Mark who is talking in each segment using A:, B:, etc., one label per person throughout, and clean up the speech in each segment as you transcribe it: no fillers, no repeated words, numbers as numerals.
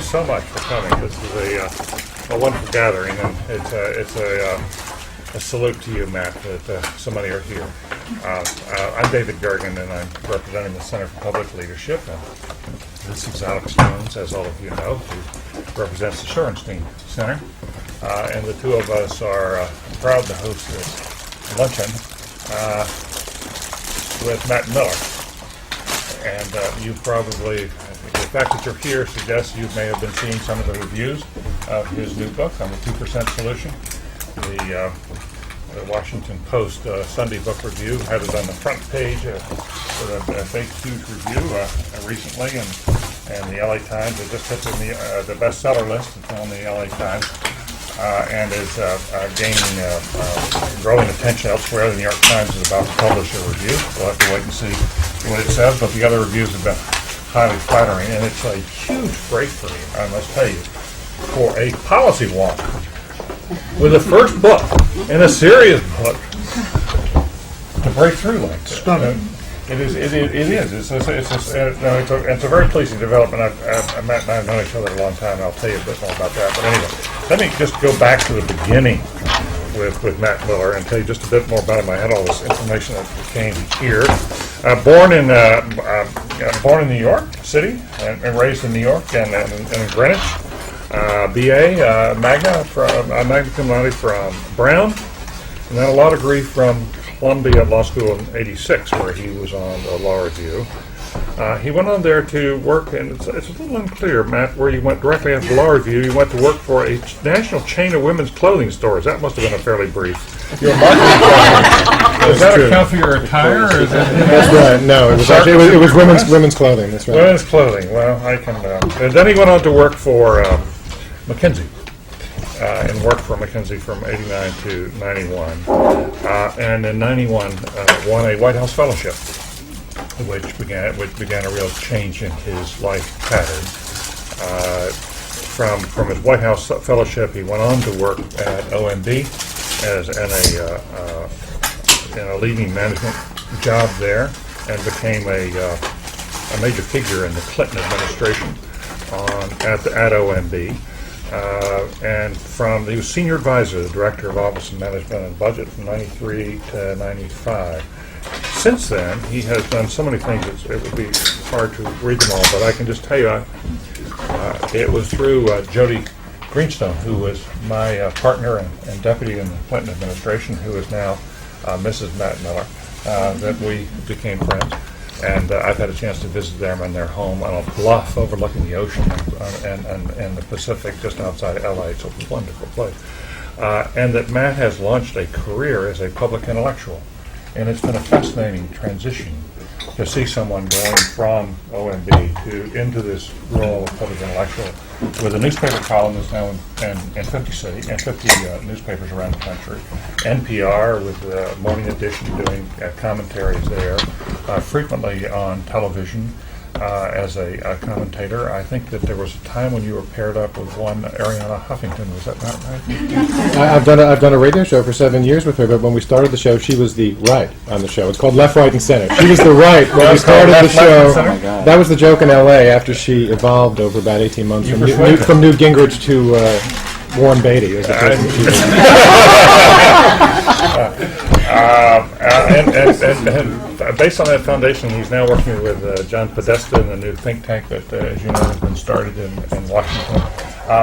A: so much for coming. This is a wonderful gathering, and it's a salute to you, Matt, that so many are here. I'm David Gergen, and I'm representing the Center for Public Leadership. And this is Alex Jones, as all of you know, who represents the Shorenstein Center. And the two of us are proud to host this luncheon with Matt Miller. And you probably, the fact that you're here suggests you may have been seeing some of the reviews of his new book on the 2% Solution. The Washington Post Sunday book review had it on the front page with a big, huge review recently, and the LA Times has just hit the bestseller list. It's on the LA Times. And is gaining growing attention elsewhere. The New York Times is about to publish a review. We'll have to wait and see what it says, but the other reviews have been highly flattering, and it's a huge breakthrough, I must tell you, for a policy wonk with the first book in a serious book to break through like this.
B: Stunning.
A: It is. It's a very pleasing development. Matt and I have known each other a long time, and I'll tell you a bit more about that. But anyway, let me just go back to the beginning with Matt Miller and tell you just a bit more about him. I had all this information that came here. Born in New York City and raised in New York and in Greenwich. BA magna cum laude from Brown, and then a law degree from Columbia Law School in '86, where he was on the law review. He went on there to work, and it's a little unclear, Matt, where you went directly after law review. You went to work for a national chain of women's clothing stores. That must have been a fairly brief. Your marketing program. Does that account for your attire? Or is
B: That's right. No, it was women's clothing. That's right.
A: Women's clothing. Well, I can. And then he went on to work for McKinsey. And worked for McKinsey from '89 to '91, and in '91 won a White House fellowship, which began a real change in his life pattern. From his White House fellowship, he went on to work at OMB as in a leading management job there, and became a major figure in the Clinton administration at OMB. And he was senior advisor, the director of Office of Management and Budget from '93 to '95. Since then, he has done so many things it would be hard to read them all, but I can just tell you, it was through Jody Greenstone, who was my partner and deputy in the Clinton administration, who is now Mrs. Matt Miller, that we became friends. And I've had a chance to visit them in their home on a bluff overlooking the ocean and the Pacific just outside LA. It's a wonderful place. And that Matt has launched a career as a public intellectual. And it's been a fascinating transition to see someone going from OMB into this role of public intellectual with a newspaper columnist now in 50 cities and 50 newspapers around the country. NPR with the Morning Edition doing commentaries there, frequently on television as a commentator. I think that there was a time when you were paired up with one Arianna Huffington. Was that not right?
B: I've done a radio show for 7 years with her, but when we started the show, she was the right on the show. It's called Left, Right, and Center. She was the right when we started the show. That was the joke in L.A. after she evolved over about 18 months from Newt Gingrich to Warren Beatty.
A: And based on that foundation, he's now working with John Podesta in the new think tank that, as you know, has been started in Washington.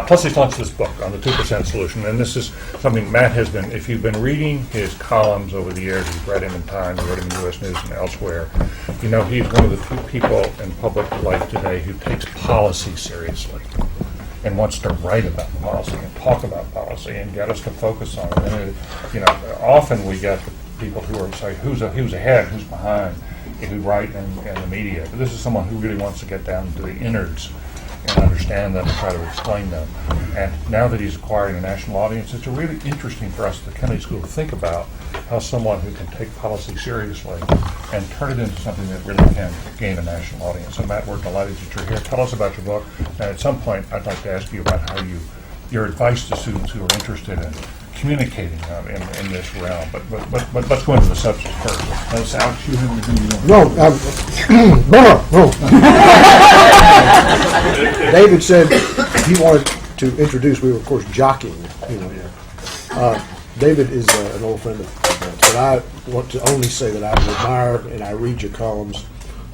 A: Plus, he's launched this book on the 2% Solution, and this is something Matt has been, if you've been reading his columns over the years, you've read him in Times, you've read him in U.S. News and elsewhere, you know he's one of the few people in public life today who takes policy seriously and wants to write about policy and talk about policy and get us to focus on it. And often we get people who are say who's ahead, who's behind, who write in the media. But this is someone who really wants to get down to the innards and understand them and try to explain them. And now that he's acquiring a national audience, it's really interesting for us at the Kennedy School to think about how someone who can take policy seriously and turn it into something that really can gain a national audience. So Matt, we're delighted that you're here. Tell us about your book. And at some point, I'd like to ask you about how your advice to students who are interested in communicating in this realm. But let's go into the substance first. Alex, you have anything you want?
B: No. David said
C: he wanted to introduce, we were of course jockeying, here. David is an old friend of mine, but I want to only say that I admire and I read your columns.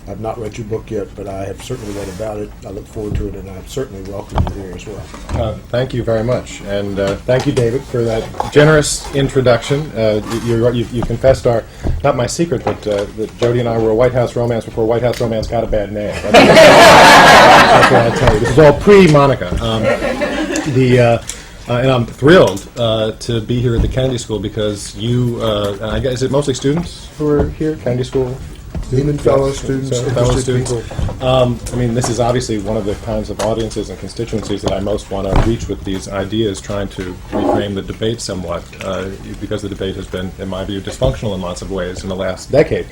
C: I've not read your book yet, but I have certainly read about it. I look forward to it, and I certainly welcome you here as well.
B: Thank you very much, and thank you, David, for that generous introduction. You confessed not my secret, but that Jody and I were a White House romance before White House romance got a bad name. That's what I tell you. This is all pre-Monica. And I'm thrilled to be here at the Kennedy School because I guess, is it mostly students who are here, Kennedy School?
C: Even fellow students,
B: fellow
C: interested
B: students.
C: people.
B: This is obviously one of the kinds of audiences and constituencies that I most want to reach with these ideas, trying to reframe the debate somewhat, because the debate has been, in my view, dysfunctional in lots of ways in the last decade.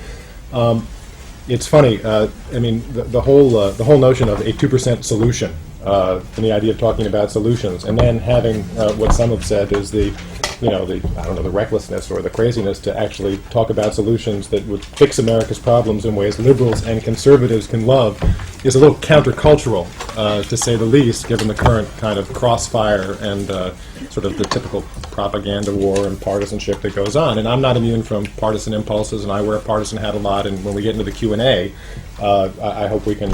B: It's funny. The whole notion of a 2% solution, and the idea of talking about solutions, and then having what some have said is the recklessness or the craziness to actually talk about solutions that would fix America's problems in ways liberals and conservatives can love, is a little countercultural, to say the least, given the current kind of crossfire and sort of the typical propaganda war and partisanship that goes on. And I'm not immune from partisan impulses, and I wear a partisan hat a lot. And when we get into the Q&A, I hope we can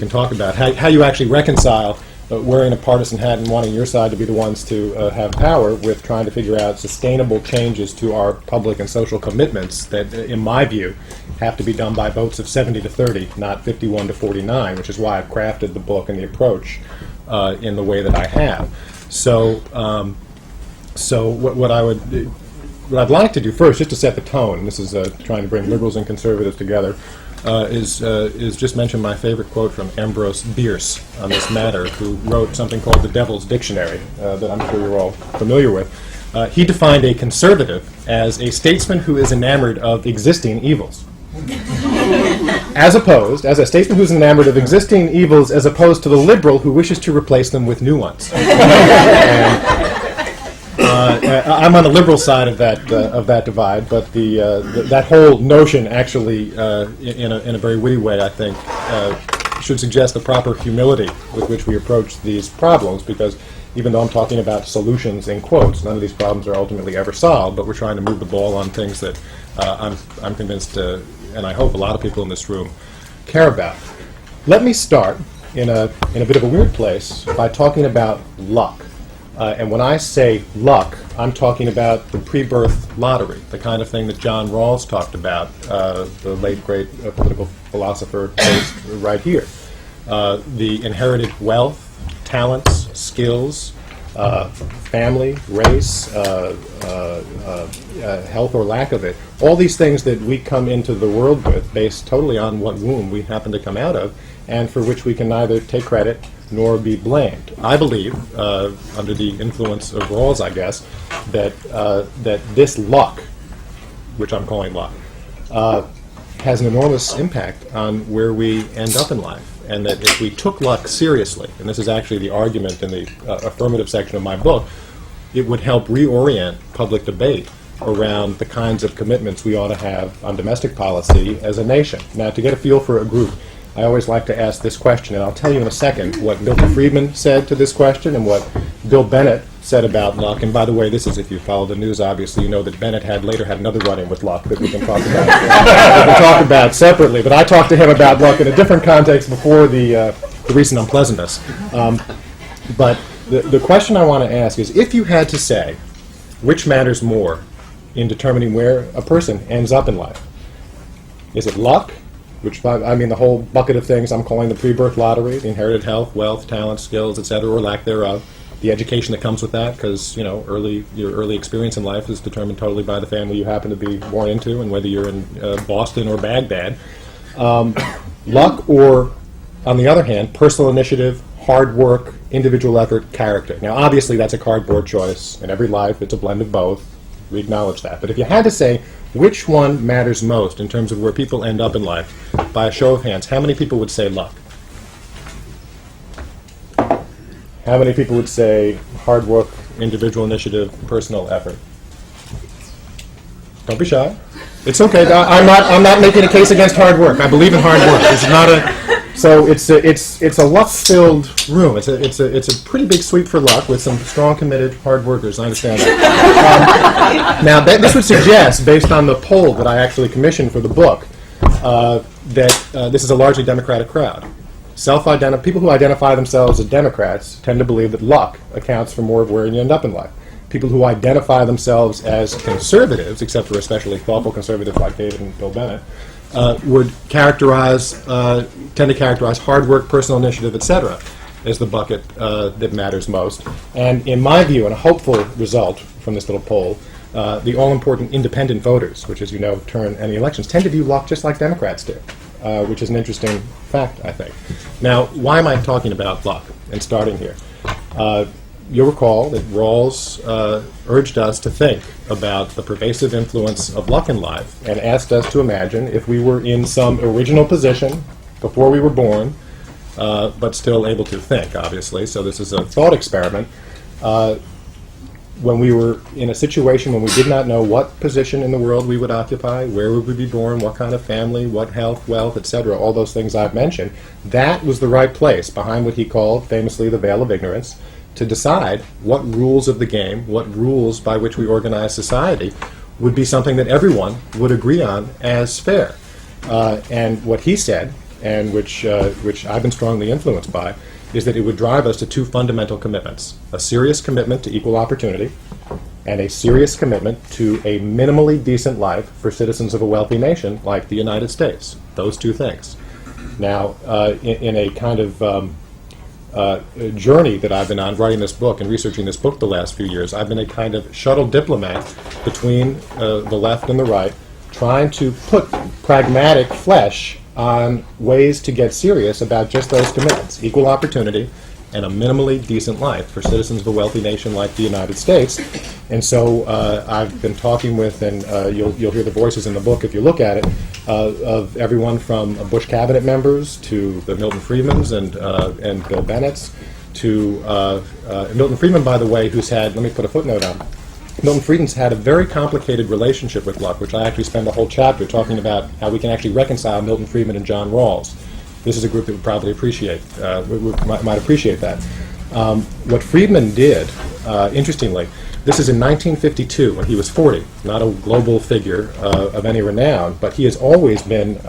B: talk about how you actually reconcile wearing a partisan hat and wanting your side to be the ones to have power with trying to figure out sustainable changes to our public and social commitments that, in my view, have to be done by votes of 70 to 30, not 51 to 49, which is why I've crafted the book and the approach in the way that I have. So what I'd like to do first, just to set the tone, this is trying to bring liberals and conservatives together, is just mention my favorite quote from Ambrose Bierce on this matter, who wrote something called the Devil's Dictionary, that I'm sure you're all familiar with. He defined a conservative as a statesman who is enamored of existing evils. As a statesman who's enamored of existing evils, as opposed to the liberal who wishes to replace them with new ones. I'm on the liberal side of that divide, but that whole notion actually, in a very witty way, I think, should suggest the proper humility with which we approach these problems, because even though I'm talking about solutions in quotes, none of these problems are ultimately ever solved, but we're trying to move the ball on things that I'm convinced, and I hope a lot of people in this room care about. Let me start in a bit of a weird place by talking about luck. And when I say luck, I'm talking about the pre-birth lottery, the kind of thing that John Rawls talked about, the late, great political philosopher based right here. The inherited wealth, talents, skills, family, race, health or lack of it, all these things that we come into the world with based totally on what womb we happen to come out of, and for which we can neither take credit nor be blamed. I believe, under the influence of Rawls, I guess, that this luck, which I'm calling luck, has an enormous impact on where we end up in life. And that if we took luck seriously, and this is actually the argument in the affirmative section of my book, it would help reorient public debate around the kinds of commitments we ought to have on domestic policy as a nation. Now, to get a feel for a group, I always like to ask this question, and I'll tell you in a second what Milton Friedman said to this question and what Bill Bennett said about luck. And by the way, this is, if you follow the news, obviously, you know that Bennett later had another run-in with luck that we can talk about separately. But I talked to him about luck in a different context before the recent unpleasantness. But the question I want to ask is, if you had to say which matters more in determining where a person ends up in life, is it luck? Which, I mean, the whole bucket of things I'm calling the pre-birth lottery, the inherited health, wealth, talent, skills, etc., or lack thereof, the education that comes with that, because your early experience in life is determined totally by the family you happen to be born into, and whether you're in Boston or Baghdad. Luck, or, on the other hand, personal initiative, hard work, individual effort, character. Now, obviously, that's a cardboard choice. In every life, it's a blend of both. We acknowledge that. But if you had to say which one matters most in terms of where people end up in life, by a show of hands, how many people would say luck? How many people would say hard work, individual initiative, personal effort? Don't be shy. It's okay. I'm not making a case against hard work. I believe in hard work. So it's a luck-filled room. It's a pretty big suite for luck with some strong, committed, hard workers. I understand that. Now, this would suggest, based on the poll that I actually commissioned for the book, that this is a largely Democratic crowd. People who identify themselves as Democrats tend to believe that luck accounts for more of where you end up in life. People who identify themselves as conservatives, except for especially thoughtful conservatives like David and Bill Bennett, would tend to characterize hard work, personal initiative, etc., as the bucket that matters most. And in my view, and a hopeful result from this little poll, the all-important independent voters, which, as you know, turn any elections, tend to view luck just like Democrats do, which is an interesting fact, I think. Now, why am I talking about luck and starting here? You'll recall that Rawls urged us to think about the pervasive influence of luck in life and asked us to imagine if we were in some original position before we were born, but still able to think, obviously. So this is a thought experiment. When we were in a situation when we did not know what position in the world we would occupy, where we would be born, what kind of family, what health, wealth, etc., all those things I've mentioned, that was the right place, behind what he called famously the veil of ignorance, to decide what rules of the game, what rules by which we organize society, would be something that everyone would agree on as fair. And what he said, and which I've been strongly influenced by, is that it would drive us to two fundamental commitments: a serious commitment to equal opportunity and a serious commitment to a minimally decent life for citizens of a wealthy nation like the United States. Those two things. Now, in a kind of journey that I've been on writing this book and researching this book the last few years, I've been a kind of shuttle diplomat between the left and the right, trying to put pragmatic flesh on ways to get serious about just those commitments: equal opportunity and a minimally decent life for citizens of a wealthy nation like the United States. And so I've been talking with, and you'll hear the voices in the book if you look at it, of everyone from Bush cabinet members to the Milton Friedmans and Bill Bennett's to Milton Friedman, by the way, who's had, let me put a footnote on, Milton Friedman's had a very complicated relationship with luck, which I actually spend a whole chapter talking about how we can actually reconcile Milton Friedman and John Rawls. This is a group that would probably appreciate, might appreciate that. What Friedman did, interestingly, this is in 1952 when he was 40, not a global figure of any renown, but he has always been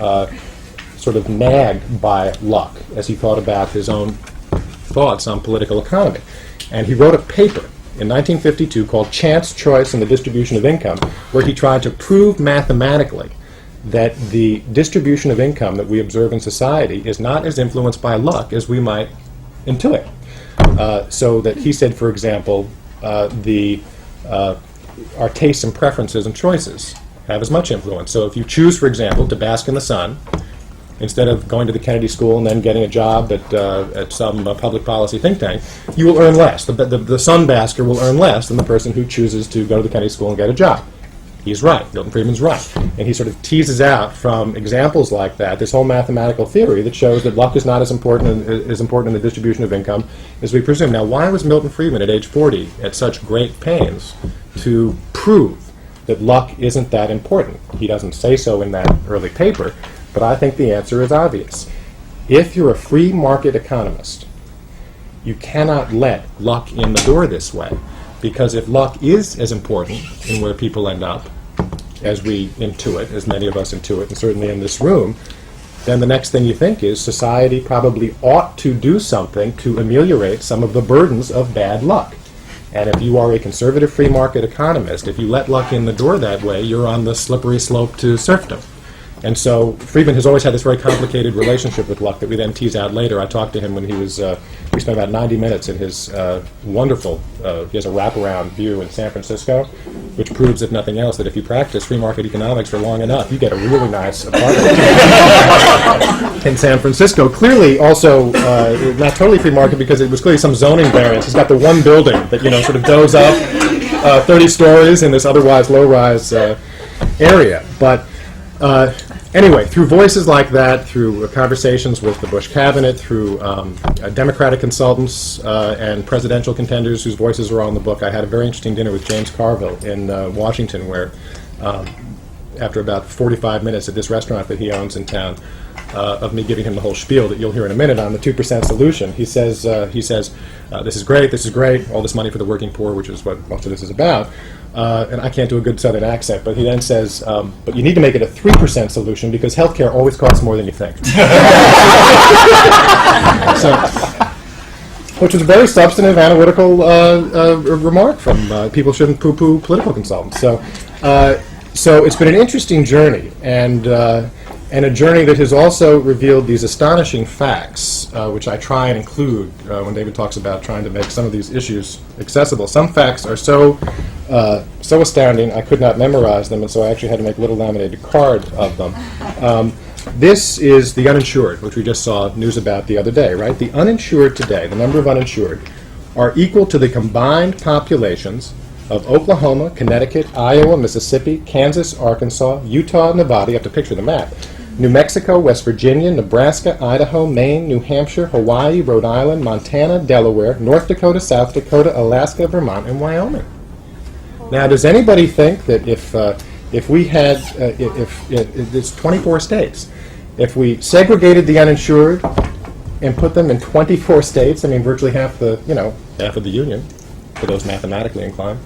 B: sort of nagged by luck as he thought about his own thoughts on political economy. And he wrote a paper in 1952 called Chance, Choice, and the Distribution of Income, where he tried to prove mathematically that the distribution of income that we observe in society is not as influenced by luck as we might intuit. So that he said, for example, our tastes and preferences and choices have as much influence. So if you choose, for example, to bask in the sun, instead of going to the Kennedy School and then getting a job at some public policy think tank, you will earn less. The sun basker will earn less than the person who chooses to go to the Kennedy School and get a job. He's right. Milton Friedman's right. And he sort of teases out from examples like that this whole mathematical theory that shows that luck is not as important in the distribution of income as we presume. Now, why was Milton Friedman at age 40 at such great pains to prove that luck isn't that important? He doesn't say so in that early paper, but I think the answer is obvious. If you're a free market economist, you cannot let luck in the door this way, because if luck is as important in where people end up, as we intuit, as many of us intuit, and certainly in this room, then the next thing you think is society probably ought to do something to ameliorate some of the burdens of bad luck. And if you are a conservative free market economist, if you let luck in the door that way, you're on the slippery slope to serfdom. And so Friedman has always had this very complicated relationship with luck that we then tease out later. I talked to him when he was, we spent about 90 minutes in his wonderful, he has a wraparound view in San Francisco, which proves, if nothing else, that if you practice free market economics for long enough, you get a really nice apartment in San Francisco. Clearly also not totally free market, because it was clearly some zoning variance. He's got the one building that, sort of does up 30 stories in this otherwise low-rise area. But anyway, through voices like that, through conversations with the Bush cabinet, through Democratic consultants and presidential contenders whose voices are on the book, I had a very interesting dinner with James Carville in Washington, where after about 45 minutes at this restaurant that he owns in town, of me giving him the whole spiel that you'll hear in a minute on the 2% solution. He says, this is great, all this money for the working poor, which is what most of this is about. And I can't do a good Southern accent, but he then says, but you need to make it a 3% solution because healthcare always costs more than you think. Which was a very substantive, analytical remark from people shouldn't poo-poo political consultants. So it's been an interesting journey, and a journey that has also revealed these astonishing facts, which I try and include when David talks about trying to make some of these issues accessible. Some facts are so astounding I could not memorize them, and so I actually had to make a little laminated card of them. This is the uninsured, which we just saw news about the other day, right? The uninsured today, the number of uninsured, are equal to the combined populations of Oklahoma, Connecticut, Iowa, Mississippi, Kansas, Arkansas, Utah, Nevada, you have to picture the map, New Mexico, West Virginia, Nebraska, Idaho, Maine, New Hampshire, Hawaii, Rhode Island, Montana, Delaware, North Dakota, South Dakota, Alaska, Vermont, and Wyoming. Now, does anybody think that if we had, if it's 24 states, if we segregated the uninsured and put them in 24 states, I mean virtually half of the union, for those mathematically inclined,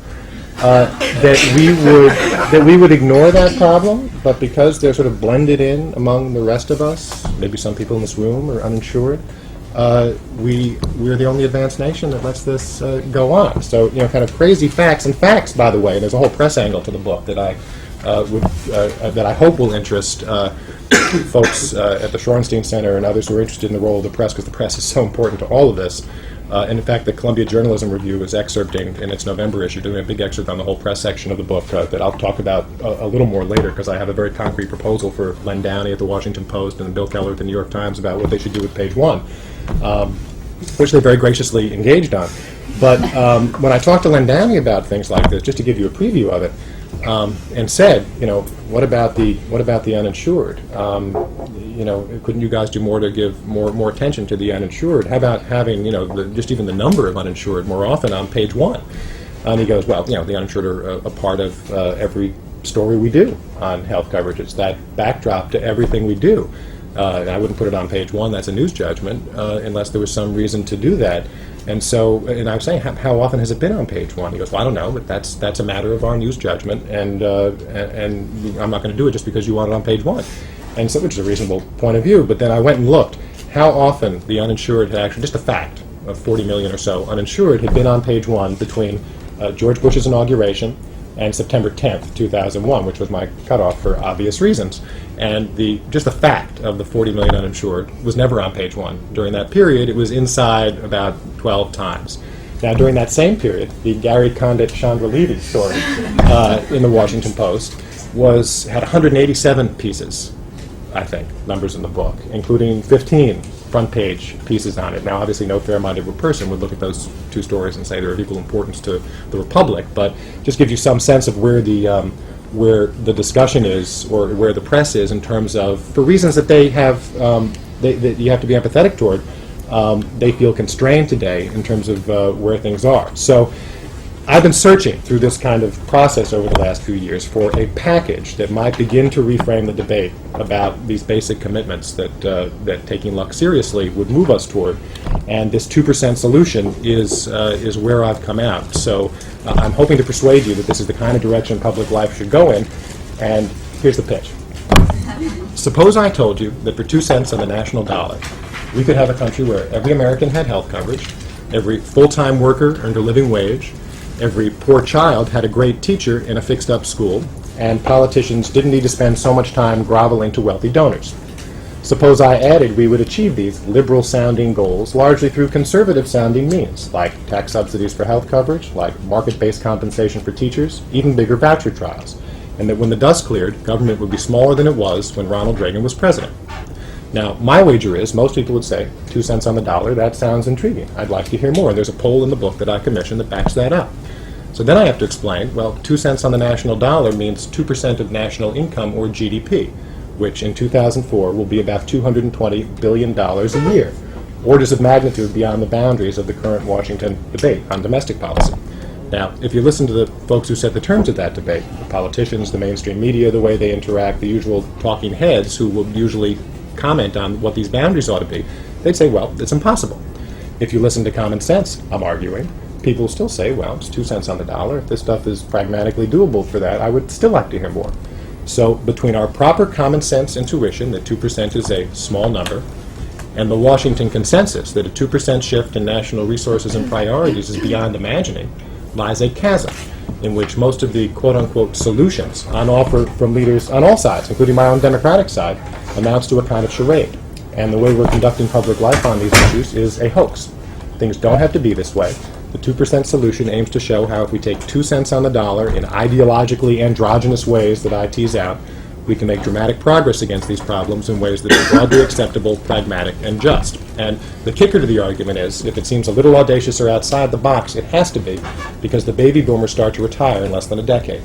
B: that we would ignore that problem, but because they're sort of blended in among the rest of us, maybe some people in this room are uninsured, we're the only advanced nation that lets this go on. So, kind of crazy facts. And facts, by the way, there's a whole press angle to the book that I hope will interest folks at the Shorenstein Center and others who are interested in the role of the press, because the press is so important to all of this. And in fact, the Columbia Journalism Review is excerpting in its November issue, doing a big excerpt on the whole press section of the book that I'll talk about a little more later, because I have a very concrete proposal for Len Downey at the Washington Post and Bill Keller at the New York Times about what they should do with page 1, which they very graciously engaged on. But when I talked to Len Downey about things like this, just to give you a preview of it, and said, what about the uninsured? Couldn't you guys do more to give more attention to the uninsured? How about having, just even the number of uninsured more often on page 1? And he goes, well, the uninsured are a part of every story we do on health coverage. It's that backdrop to everything we do. And I wouldn't put it on page 1. That's a news judgment, unless there was some reason to do that. And I was saying, how often has it been on page 1? He goes, well, I don't know, but that's a matter of our news judgment, and I'm not going to do it just because you want it on page 1. And so, which is a reasonable point of view. But then I went and looked how often the uninsured had actually, just a fact of 40 million or so uninsured, had been on page 1 between George Bush's inauguration and September 10th, 2001, which was my cutoff for obvious reasons. And just the fact of the 40 million uninsured was never on page 1. During that period, it was inside about 12 times. Now, during that same period, the Gary Condit Chandra Levy story in the Washington Post had 187 pieces, I think, numbers in the book, including 15 front-page pieces on it. Now, obviously, no fair-minded person would look at those two stories and say they're of equal importance to the Republic, but just gives you some sense of where the discussion is, or where the press is, in terms of, for reasons that they have, that you have to be empathetic toward, they feel constrained today in terms of where things are. So I've been searching through this kind of process over the last few years for a package that might begin to reframe the debate about these basic commitments that taking luck seriously would move us toward. And this 2% solution is where I've come out. So I'm hoping to persuade you that this is the kind of direction public life should go in. And here's the pitch. Suppose I told you that for 2 cents on the national dollar, we could have a country where every American had health coverage, every full-time worker earned a living wage, every poor child had a great teacher in a fixed-up school, and politicians didn't need to spend so much time groveling to wealthy donors. Suppose I added we would achieve these liberal-sounding goals largely through conservative-sounding means, like tax subsidies for health coverage, like market-based compensation for teachers, even bigger voucher trials, and that when the dust cleared, government would be smaller than it was when Ronald Reagan was president. Now, my wager is most people would say, 2 cents on the dollar, that sounds intriguing. I'd like to hear more. There's a poll in the book that I commissioned that backs that up. So then I have to explain, well, 2 cents on the national dollar means 2% of national income, or GDP, which in 2004 will be about $220 billion a year, orders of magnitude beyond the boundaries of the current Washington debate on domestic policy. Now, if you listen to the folks who set the terms of that debate, the politicians, the mainstream media, the way they interact, the usual talking heads who will usually comment on what these boundaries ought to be, they'd say, well, it's impossible. If you listen to common sense, I'm arguing, people still say, well, it's 2 cents on the dollar. If this stuff is pragmatically doable for that, I would still like to hear more. So between our proper common sense intuition that 2% is a small number, and the Washington consensus that a 2% shift in national resources and priorities is beyond imagining, lies a chasm in which most of the quote-unquote solutions on offer from leaders on all sides, including my own Democratic side, amounts to a kind of charade. And the way we're conducting public life on these issues is a hoax. Things don't have to be this way. The 2% solution aims to show how if we take 2 cents on the dollar in ideologically androgynous ways that I tease out, we can make dramatic progress against these problems in ways that are broadly acceptable, pragmatic, and just. And the kicker to the argument is, if it seems a little audacious or outside the box, it has to be, because the baby boomers start to retire in less than a decade.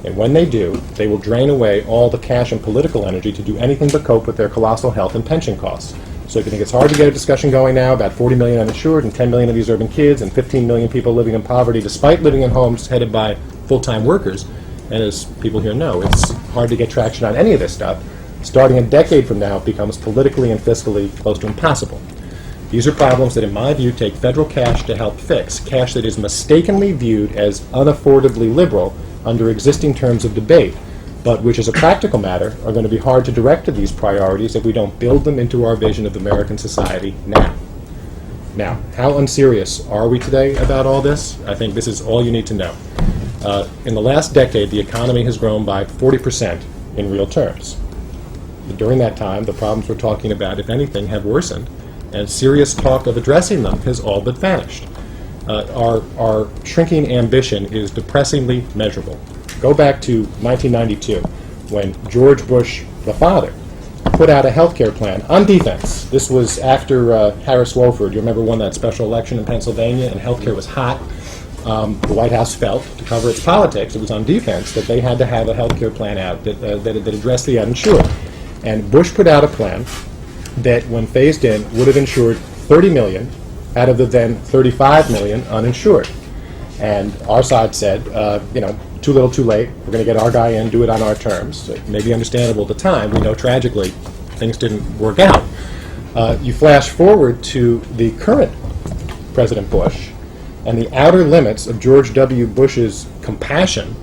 B: And when they do, they will drain away all the cash and political energy to do anything but cope with their colossal health and pension costs. So if you think it's hard to get a discussion going now about 40 million uninsured and 10 million of these urban kids and 15 million people living in poverty despite living in homes headed by full-time workers, and as people here know, it's hard to get traction on any of this stuff, starting a decade from now it becomes politically and fiscally close to impossible. These are problems that, in my view, take federal cash to help fix, cash that is mistakenly viewed as unaffordably liberal under existing terms of debate, but which as a practical matter are going to be hard to direct to these priorities if we don't build them into our vision of American society now. Now, how unserious are we today about all this? I think this is all you need to know. In the last decade, the economy has grown by 40% in real terms. During that time, the problems we're talking about, if anything, have worsened, and serious talk of addressing them has all but vanished. Our shrinking ambition is depressingly measurable. Go back to 1992, when George Bush, the father, put out a health care plan on defense. This was after Harris Wofford, you remember, won that special election in Pennsylvania, and health care was hot. The White House felt, to cover its politics, it was on defense, that they had to have a health care plan out that addressed the uninsured. And Bush put out a plan that, when phased in, would have insured 30 million out of the then 35 million uninsured. And our side said, too little, too late. We're going to get our guy in, do it on our terms. It may be understandable at the time. We know, tragically, things didn't work out. You flash forward to the current President Bush, and the outer limits of George W. Bush's compassion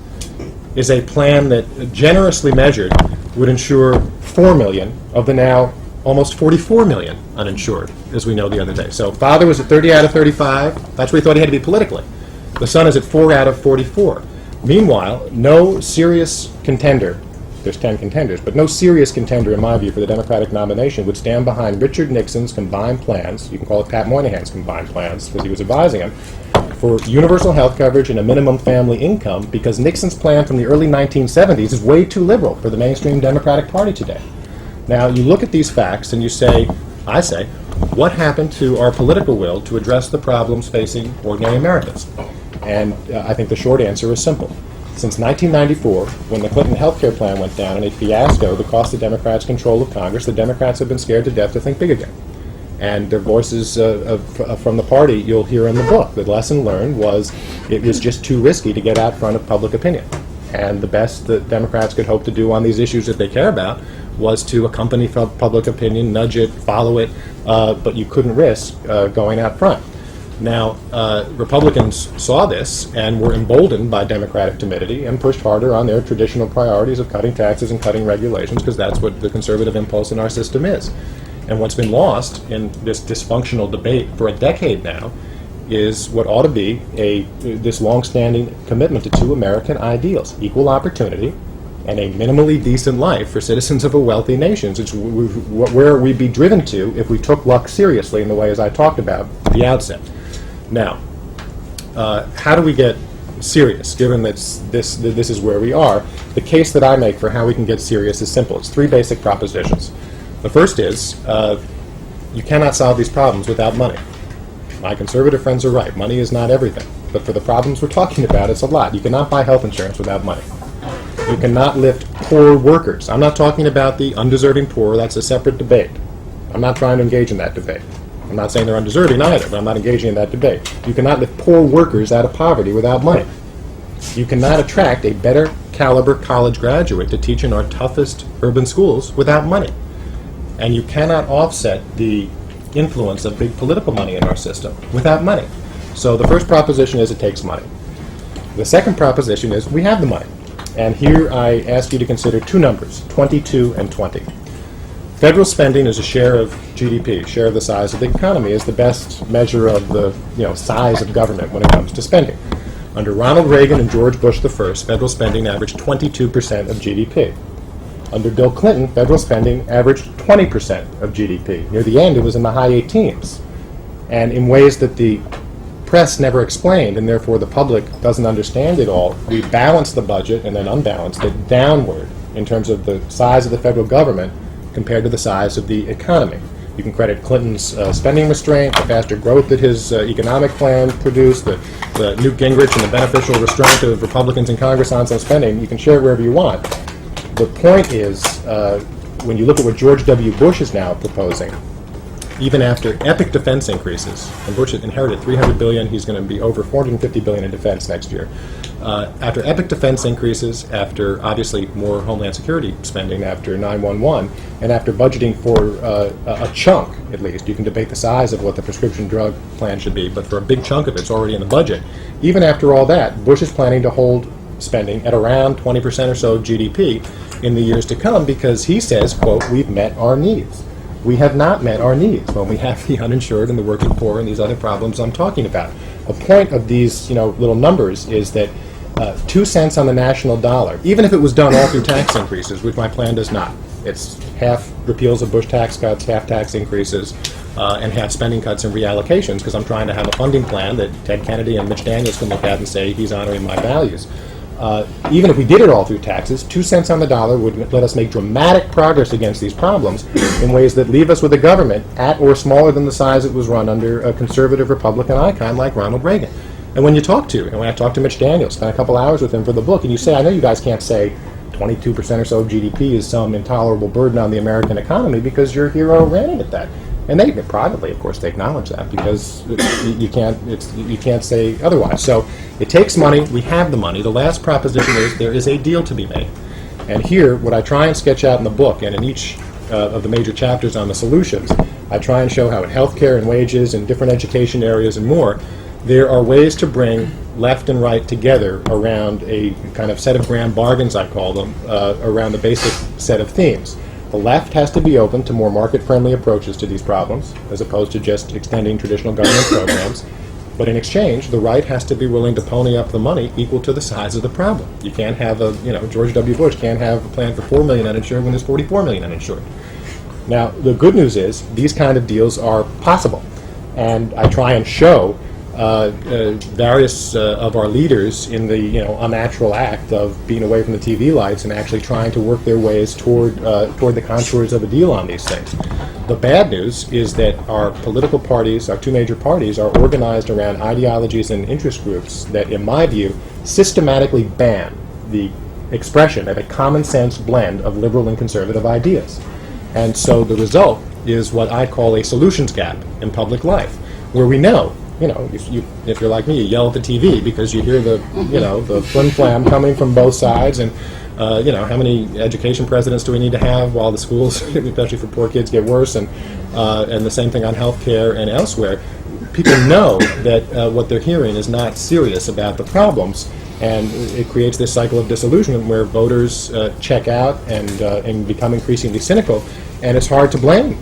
B: is a plan that, generously measured, would insure 4 million of the now almost 44 million uninsured, as we know the other day. So father was at 30 out of 35. That's where he thought he had to be politically. The son is at 4 out of 44. Meanwhile, no serious contender, there's 10 contenders, but no serious contender, in my view, for the Democratic nomination would stand behind Richard Nixon's combined plans, you can call it Pat Moynihan's combined plans, because he was advising him, for universal health coverage and a minimum family income, because Nixon's plan from the early 1970s is way too liberal for the mainstream Democratic Party today. Now, you look at these facts and you say, I say, what happened to our political will to address the problems facing ordinary Americans? And I think the short answer is simple. Since 1994, when the Clinton health care plan went down in a fiasco that cost the Democrats control of Congress, the Democrats have been scared to death to think big again. And their voices from the party you'll hear in the book. The lesson learned was it was just too risky to get out front of public opinion. And the best that Democrats could hope to do on these issues that they care about was to accompany public opinion, nudge it, follow it, but you couldn't risk going out front. Now, Republicans saw this and were emboldened by Democratic timidity and pushed harder on their traditional priorities of cutting taxes and cutting regulations, because that's what the conservative impulse in our system is. And what's been lost in this dysfunctional debate for a decade now is what ought to be this long-standing commitment to two American ideals: equal opportunity and a minimally decent life for citizens of a wealthy nation. It's where we'd be driven to if we took luck seriously in the way as I talked about at the outset. Now, how do we get serious, given that this is where we are? The case that I make for how we can get serious is simple. It's 3 basic propositions. The first is, you cannot solve these problems without money. My conservative friends are right. Money is not everything. But for the problems we're talking about, it's a lot. You cannot buy health insurance without money. You cannot lift poor workers. I'm not talking about the undeserving poor. That's a separate debate. I'm not trying to engage in that debate. I'm not saying they're undeserving either, but I'm not engaging in that debate. You cannot lift poor workers out of poverty without money. You cannot attract a better caliber college graduate to teach in our toughest urban schools without money. And you cannot offset the influence of big political money in our system without money. So the first proposition is it takes money. The second proposition is we have the money. And here I ask you to consider two numbers, 22 and 20. Federal spending as a share of GDP, share of the size of the economy, is the best measure of the size of government when it comes to spending. Under Ronald Reagan and George Bush I, federal spending averaged 22% of GDP. Under Bill Clinton, federal spending averaged 20% of GDP. Near the end, it was in the high 18s. And in ways that the press never explained, and therefore the public doesn't understand it all, we balanced the budget and then unbalanced it downward in terms of the size of the federal government compared to the size of the economy. You can credit Clinton's spending restraint, the faster growth that his economic plan produced, the Newt Gingrich and the beneficial restraint of Republicans in Congress on some spending. You can share it wherever you want. The point is, when you look at what George W. Bush is now proposing, even after epic defense increases, and Bush inherited $300 billion, he's going to be over $450 billion in defense next year. After epic defense increases, after obviously more Homeland Security spending, after 9/11, and after budgeting for a chunk, at least, you can debate the size of what the prescription drug plan should be, but for a big chunk of it's already in the budget. Even after all that, Bush is planning to hold spending at around 20% or so of GDP in the years to come because he says, quote, we've met our needs. We have not met our needs when we have the uninsured and the working poor and these other problems I'm talking about. A point of these little numbers is that 2 cents on the national dollar, even if it was done all through tax increases, which my plan does not. It's half repeals of Bush tax cuts, half tax increases, and half spending cuts and reallocations, because I'm trying to have a funding plan that Ted Kennedy and Mitch Daniels can look at and say he's honoring my values. Even if we did it all through taxes, 2 cents on the dollar would let us make dramatic progress against these problems in ways that leave us with a government at or smaller than the size it was run under a conservative Republican icon like Ronald Reagan. And when I talked to Mitch Daniels, spent a couple hours with him for the book, and you say, I know you guys can't say 22% or so of GDP is some intolerable burden on the American economy because your hero ran it at that. And they privately, of course, they acknowledge that because you can't say otherwise. So it takes money. We have the money. The last proposition is there is a deal to be made. And here, what I try and sketch out in the book, and in each of the major chapters on the solutions, I try and show how in healthcare and wages and different education areas and more, there are ways to bring left and right together around a kind of set of grand bargains, I call them, around the basic set of themes. The left has to be open to more market-friendly approaches to these problems, as opposed to just extending traditional government programs. But in exchange, the right has to be willing to pony up the money equal to the size of the problem. You can't have George W. Bush can't have a plan for 4 million uninsured when there's 44 million uninsured. Now, the good news is these kind of deals are possible. And I try and show various of our leaders in the unnatural act of being away from the TV lights and actually trying to work their ways toward the contours of a deal on these things. The bad news is that our political parties, our two major parties, are organized around ideologies and interest groups that, in my view, systematically ban the expression of a common sense blend of liberal and conservative ideas. And so the result is what I call a solutions gap in public life, where we know, if you're like me, you yell at the TV because you hear the flim-flam coming from both sides, and how many education presidents do we need to have while the schools, especially for poor kids, get worse, and the same thing on healthcare and elsewhere. People know that what they're hearing is not serious about the problems, and it creates this cycle of disillusionment where voters check out and become increasingly cynical, and it's hard to blame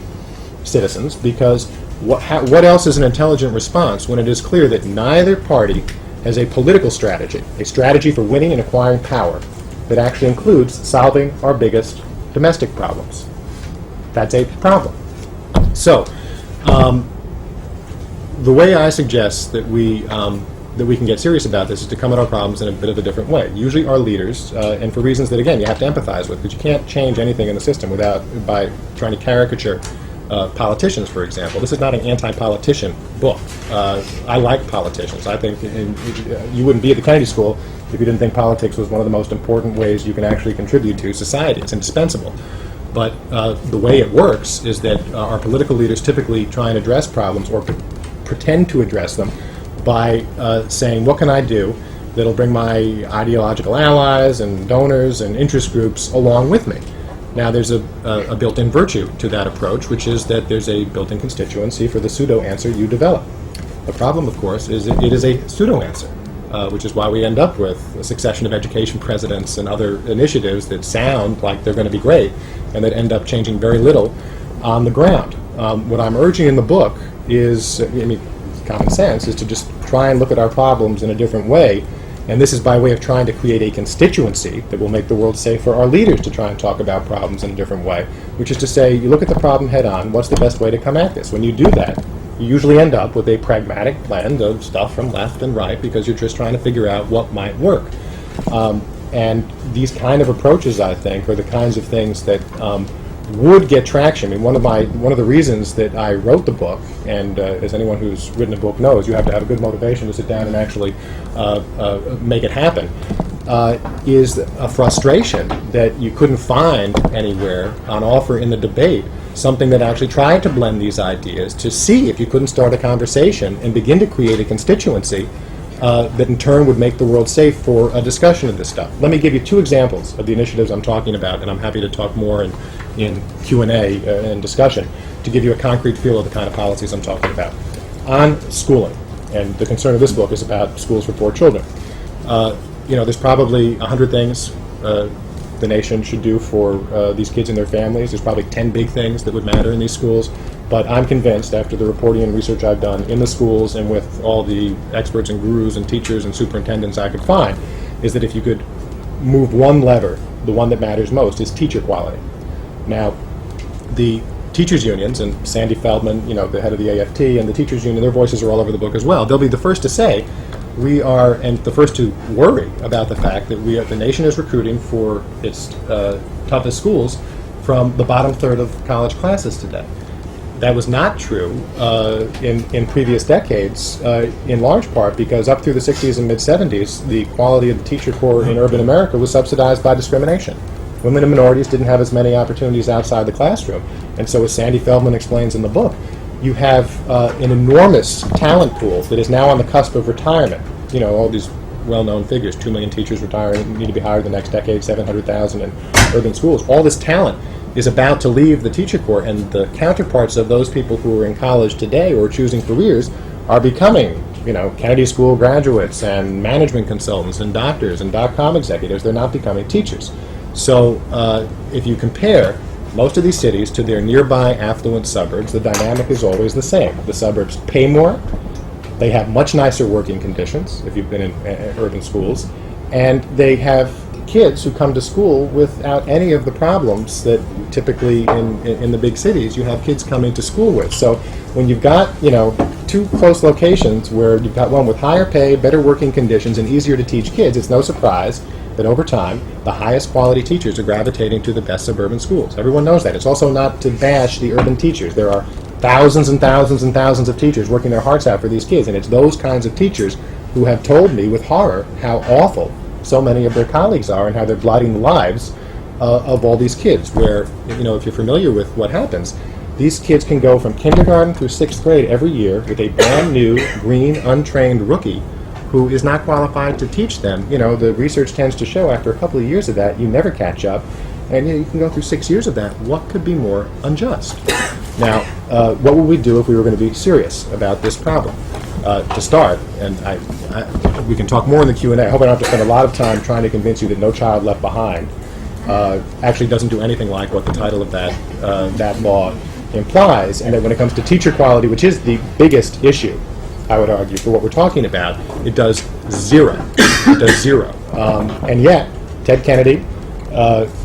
B: citizens because what else is an intelligent response when it is clear that neither party has a political strategy, a strategy for winning and acquiring power that actually includes solving our biggest domestic problems? That's a problem. So, the way I suggest that we can get serious about this is to come at our problems in a bit of a different way. Usually our leaders, and for reasons that, again, you have to empathize with, because you can't change anything in the system by trying to caricature politicians, for example. This is not an anti-politician book. I like politicians. I think you wouldn't be at the Kennedy School if you didn't think politics was one of the most important ways you can actually contribute to society. It's indispensable. But the way it works is that our political leaders typically try and address problems or pretend to address them by saying, what can I do that'll bring my ideological allies and donors and interest groups along with me? Now, there's a built-in virtue to that approach, which is that there's a built-in constituency for the pseudo-answer you develop. The problem, of course, is that it is a pseudo-answer, which is why we end up with a succession of education presidents and other initiatives that sound like they're going to be great and that end up changing very little on the ground. What I'm urging in the book is, common sense, is to just try and look at our problems in a different way. And this is by way of trying to create a constituency that will make the world safe for our leaders to try and talk about problems in a different way, which is to say, you look at the problem head on, what's the best way to come at this? When you do that, you usually end up with a pragmatic blend of stuff from left and right because you're just trying to figure out what might work. And these kind of approaches, I think, are the kinds of things that would get traction. I mean, one of the reasons that I wrote the book, and as anyone who's written a book knows, you have to have a good motivation to sit down and actually make it happen, is a frustration that you couldn't find anywhere on offer in the debate something that actually tried to blend these ideas to see if you couldn't start a conversation and begin to create a constituency that in turn would make the world safe for a discussion of this stuff. Let me give you 2 examples of the initiatives I'm talking about, and I'm happy to talk more in Q&A and discussion to give you a concrete feel of the kind of policies I'm talking about. On schooling, and the concern of this book is about schools for poor children. There's probably 100 things the nation should do for these kids and their families. There's probably 10 big things that would matter in these schools. But I'm convinced, after the reporting and research I've done in the schools and with all the experts and gurus and teachers and superintendents I could find, is that if you could move one lever, the one that matters most is teacher quality. Now, the teachers' unions, and Sandy Feldman, the head of the AFT, and the teachers' union, their voices are all over the book as well. They'll be the first to say, we are, and the first to worry about the fact that the nation is recruiting for its toughest schools from the bottom third of college classes today. That was not true in previous decades, in large part because up through the 60s and mid-70s, the quality of the teacher corps in urban America was subsidized by discrimination. Women and minorities didn't have as many opportunities outside the classroom. And so, as Sandy Feldman explains in the book, you have an enormous talent pool that is now on the cusp of retirement. All these well-known figures, 2 million teachers retiring, need to be hired the next decade, 700,000 in urban schools. All this talent is about to leave the teacher corps, and the counterparts of those people who are in college today or choosing careers are becoming, Kennedy School graduates and management consultants and doctors and .com executives. They're not becoming teachers. So if you compare most of these cities to their nearby affluent suburbs, the dynamic is always the same. The suburbs pay more, they have much nicer working conditions, if you've been in urban schools, and they have kids who come to school without any of the problems that typically in the big cities you have kids coming to school with. So when you've got 2 close locations where you've got one with higher pay, better working conditions, and easier to teach kids, it's no surprise that over time the highest quality teachers are gravitating to the best suburban schools. Everyone knows that. It's also not to bash the urban teachers. There are thousands and thousands and thousands of teachers working their hearts out for these kids, and it's those kinds of teachers who have told me with horror how awful so many of their colleagues are and how they're blighting the lives of all these kids, where, if you're familiar with what happens, these kids can go from kindergarten through 6th grade every year with a brand new, green, untrained rookie who is not qualified to teach them. The research tends to show after a couple of years of that, you never catch up, and you can go through 6 years of that. What could be more unjust? Now, what would we do if we were going to be serious about this problem? To start, and we can talk more in the Q&A. I hope I don't have to spend a lot of time trying to convince you that No Child Left Behind actually doesn't do anything like what the title of that law implies, and that when it comes to teacher quality, which is the biggest issue, I would argue, for what we're talking about, it does zero. It does zero. And yet, Ted Kennedy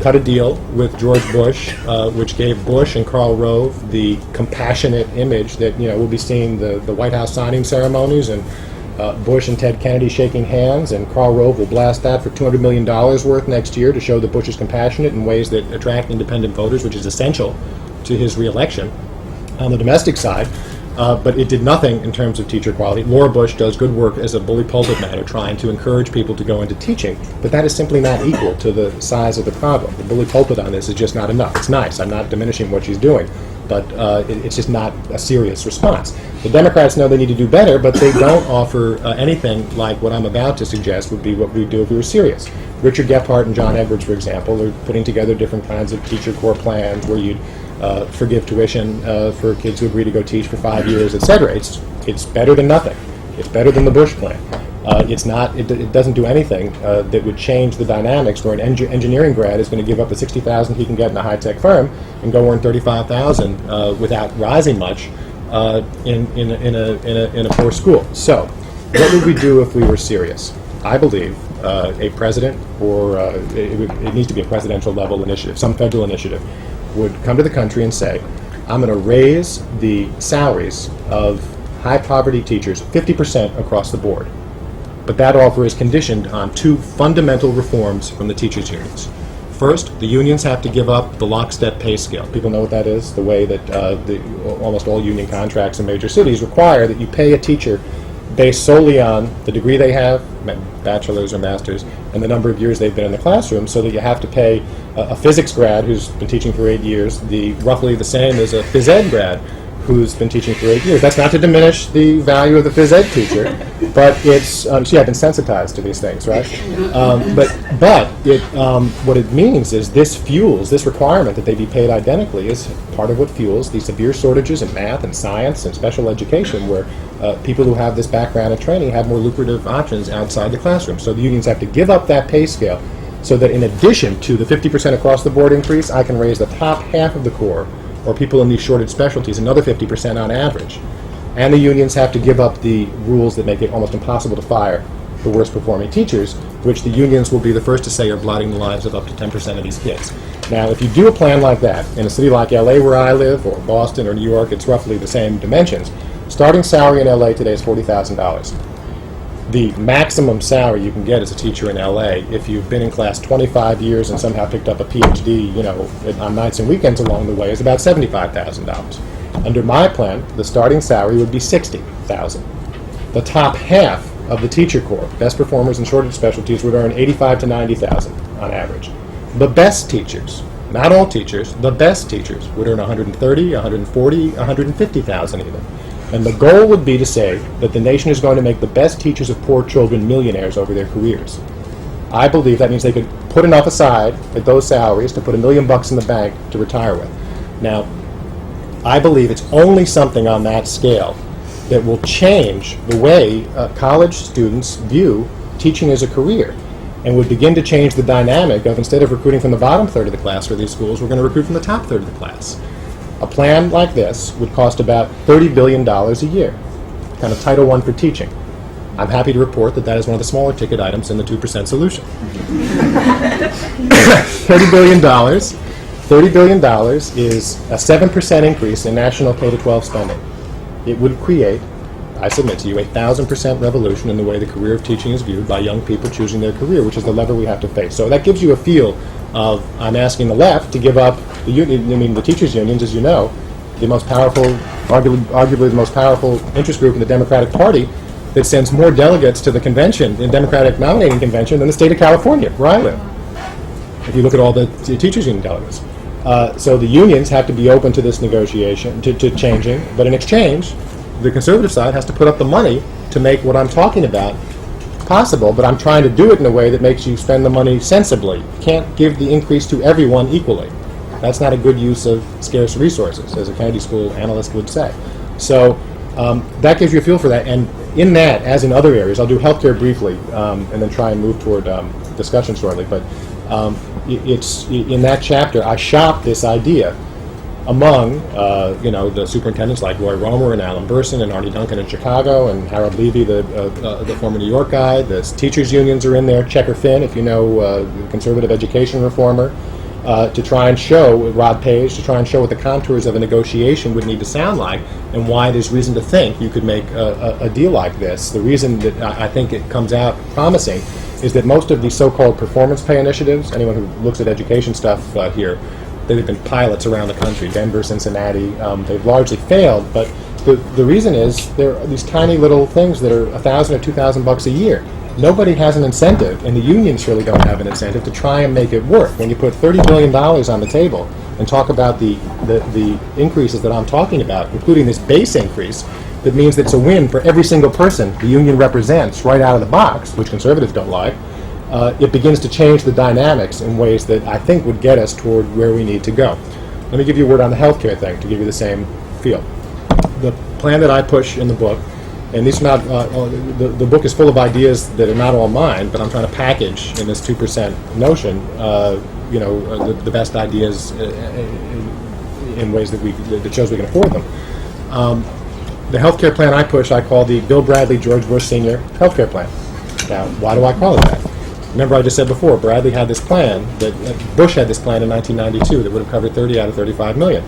B: cut a deal with George Bush, which gave Bush and Karl Rove the compassionate image that we'll be seeing the White House signing ceremonies and Bush and Ted Kennedy shaking hands, and Karl Rove will blast that for $200 million worth next year to show that Bush is compassionate in ways that attract independent voters, which is essential to his reelection. On the domestic side, but it did nothing in terms of teacher quality. Laura Bush does good work as a bully pulpit matter, trying to encourage people to go into teaching, but that is simply not equal to the size of the problem. The bully pulpit on this is just not enough. It's nice. I'm not diminishing what she's doing, but it's just not a serious response. The Democrats know they need to do better, but they don't offer anything like what I'm about to suggest would be what we do if we were serious. Richard Gephardt and John Edwards, for example, are putting together different kinds of teacher corps plans where you'd forgive tuition for kids who agree to go teach for 5 years, etc. It's better than nothing. It's better than the Bush plan. It doesn't do anything that would change the dynamics where an engineering grad is going to give up the $60,000 he can get in a high-tech firm and go earn $35,000 without rising much in a poor school. So, what would we do if we were serious? I believe a president, or it needs to be a presidential level initiative, some federal initiative, would come to the country and say, I'm going to raise the salaries of high-poverty teachers 50% across the board. But that offer is conditioned on two fundamental reforms from the teachers' unions. First, the unions have to give up the lockstep pay scale. People know what that is? The way that almost all union contracts in major cities require that you pay a teacher based solely on the degree they have, bachelor's or master's, and the number of years they've been in the classroom, so that you have to pay a physics grad who's been teaching for 8 years roughly the same as a phys ed grad who's been teaching for 8 years. That's not to diminish the value of the phys ed teacher, but it's, I've been sensitized to these things, right? What it means is this requirement that they be paid identically is part of what fuels the severe shortages in math and science and special education, where people who have this background and training have more lucrative options outside the classroom. So the unions have to give up that pay scale so that in addition to the 50% across the board increase, I can raise the top half of the Corps, or people in these shortage specialties, another 50% on average. And the unions have to give up the rules that make it almost impossible to fire the worst performing teachers, which the unions will be the first to say are blotting the lives of up to 10% of these kids. Now, if you do a plan like that in a city like LA where I live, or Boston or New York, it's roughly the same dimensions. Starting salary in LA today is $40,000. The maximum salary you can get as a teacher in LA, if you've been in class 25 years and somehow picked up a PhD, on nights and weekends along the way, is about $75,000. Under my plan, the starting salary would be $60,000. The top half of the teacher corps, best performers in shortage specialties, would earn $85,000 to $90,000 on average. The best teachers, not all teachers, the best teachers would earn $130,000, $140,000, $150,000 even. And the goal would be to say that the nation is going to make the best teachers of poor children millionaires over their careers. I believe that means they could put enough aside at those salaries to put $1 million in the bank to retire with. Now, I believe it's only something on that scale that will change the way college students view teaching as a career, and would begin to change the dynamic of, instead of recruiting from the bottom third of the class for these schools, we're going to recruit from the top third of the class. A plan like this would cost about $30 billion a year, kind of Title I for teaching. I'm happy to report that that is one of the smaller ticket items in the 2% solution. $30 billion. $30 billion is a 7% increase in national K-12 spending. It would create, I submit to you, a 1,000% revolution in the way the career of teaching is viewed by young people choosing their career, which is the lever we have to face. So that gives you a feel of, I'm asking the left to give up the teachers' unions, as you know, the most powerful, arguably the most powerful interest group in the Democratic Party, that sends more delegates to the convention, the Democratic nominating convention, than the state of California, where I live, if you look at all the teachers' union delegates. So the unions have to be open to this negotiation, to changing, but in exchange, the conservative side has to put up the money to make what I'm talking about possible, but I'm trying to do it in a way that makes you spend the money sensibly. You can't give the increase to everyone equally. That's not a good use of scarce resources, as a Kennedy School analyst would say. So that gives you a feel for that, and in that, as in other areas, I'll do healthcare briefly, and then try and move toward discussion shortly, but it's in that chapter, I shop this idea among the superintendents like Roy Romer and Alan Burson and Arnie Duncan in Chicago and Harold Levy, the former New York guy. The teachers' unions are in there. Checker Finn, if you know, the conservative education reformer, to try and show, Rod Page, to try and show what the contours of a negotiation would need to sound like and why there's reason to think you could make a deal like this. The reason that I think it comes out promising is that most of these so-called performance pay initiatives, anyone who looks at education stuff here, they've been pilots around the country, Denver, Cincinnati, they've largely failed, but the reason is there are these tiny little things that are $1,000 or $2,000 a year. Nobody has an incentive, and the unions really don't have an incentive to try and make it work. When you put $30 billion on the table and talk about the increases that I'm talking about, including this base increase, that means that it's a win for every single person the union represents right out of the box, which conservatives don't like. It begins to change the dynamics in ways that I think would get us toward where we need to go. Let me give you a word on the healthcare thing to give you the same feel. The plan that I push in the book, and these are not, the book is full of ideas that are not all mine, but I'm trying to package in this 2% notion, the best ideas in ways that shows we can afford them. The healthcare plan I push, I call the Bill Bradley, George Bush Sr. healthcare plan. Now, why do I call it that? Remember, I just said before, Bradley had this plan, Bush had this plan in 1992 that would have covered 30 out of 35 million.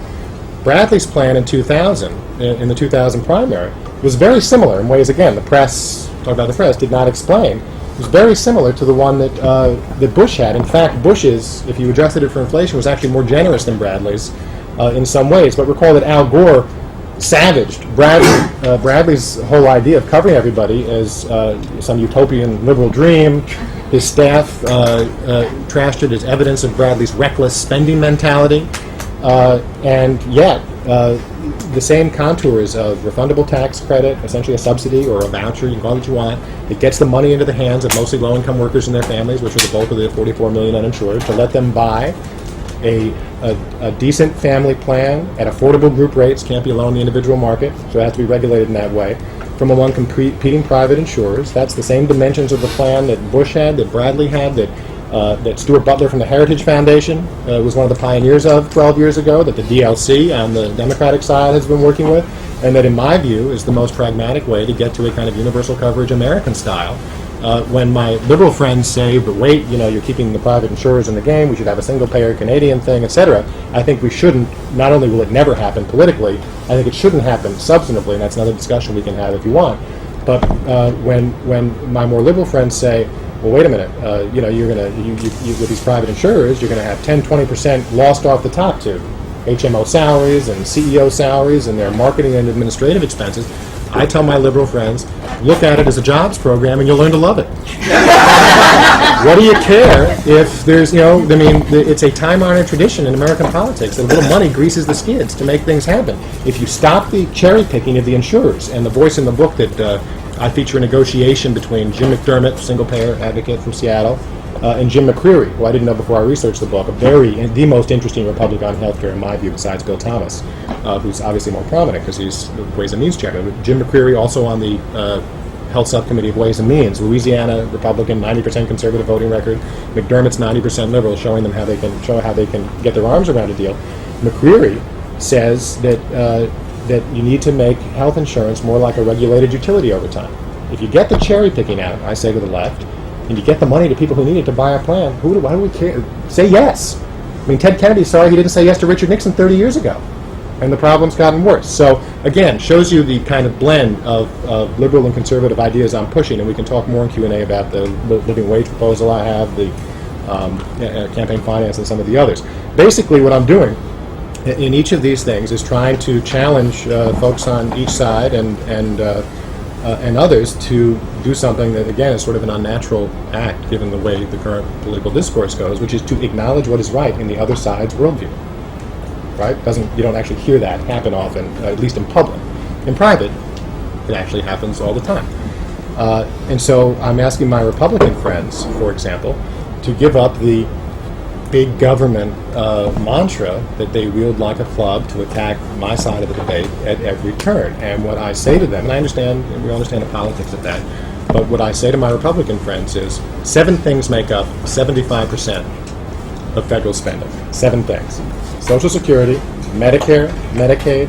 B: Bradley's plan in 2000, in the 2000 primary, was very similar in ways, again, the press, talk about the press, did not explain. It was very similar to the one that Bush had. In fact, Bush's, if you adjusted it for inflation, was actually more generous than Bradley's in some ways. But recall that Al Gore savaged Bradley's whole idea of covering everybody as some utopian liberal dream. His staff trashed it as evidence of Bradley's reckless spending mentality. And yet, the same contours of refundable tax credit, essentially a subsidy or a voucher, you can call it what you want, it gets the money into the hands of mostly low-income workers and their families, which are the bulk of the 44 million uninsured, to let them buy a decent family plan at affordable group rates, can't be alone in the individual market, so it has to be regulated in that way, from among competing private insurers. That's the same dimensions of the plan that Bush had, that Bradley had, that Stuart Butler from the Heritage Foundation was one of the pioneers of 12 years ago, that the DLC on the Democratic side has been working with, and that in my view is the most pragmatic way to get to a kind of universal coverage American style. When my liberal friends say, but wait, you're keeping the private insurers in the game, we should have a single-payer Canadian thing, etc., I think we shouldn't. Not only will it never happen politically, I think it shouldn't happen substantively, and that's another discussion we can have if you want. But when my more liberal friends say, well, wait a minute, you're going to, with these private insurers, you're going to have 10, 20% lost off the top to HMO salaries and CEO salaries and their marketing and administrative expenses. I tell my liberal friends, look at it as a jobs program and you'll learn to love it. What do you care if there's, it's a time-honored tradition in American politics that a little money greases the skids to make things happen. If you stop the cherry-picking of the insurers, and the voice in the book that I feature a negotiation between Jim McDermott, single-payer advocate from Seattle, and Jim McCreary, who I didn't know before I researched the book, the most interesting Republican on healthcare in my view, besides Bill Thomas, who's obviously more prominent because he's the Ways and Means chairman. But Jim McCreary also on the Health Subcommittee of Ways and Means, Louisiana Republican, 90% conservative voting record. McDermott's 90% liberal, showing them how they can get their arms around a deal. McCreary says that you need to make health insurance more like a regulated utility over time. If you get the cherry picking out, I say to the left, and you get the money to people who need it to buy a plan, why do we care? Say yes. I mean, Ted Kennedy's sorry he didn't say yes to Richard Nixon 30 years ago. And the problem's gotten worse. So, again, shows you the kind of blend of liberal and conservative ideas I'm pushing, and we can talk more in Q&A about the living wage proposal I have, the campaign finance, and some of the others. Basically, what I'm doing in each of these things is trying to challenge folks on each side and others to do something that, again, is sort of an unnatural act, given the way the current political discourse goes, which is to acknowledge what is right in the other side's worldview. Right? You don't actually hear that happen often, at least in public. In private, it actually happens all the time. And so I'm asking my Republican friends, for example, to give up the big government mantra that they wield like a club to attack my side of the debate at every turn. And what I say to them, and we understand the politics of that, but what I say to my Republican friends is 7 things make up 75% of federal spending. 7 things. Social Security, Medicare, Medicaid,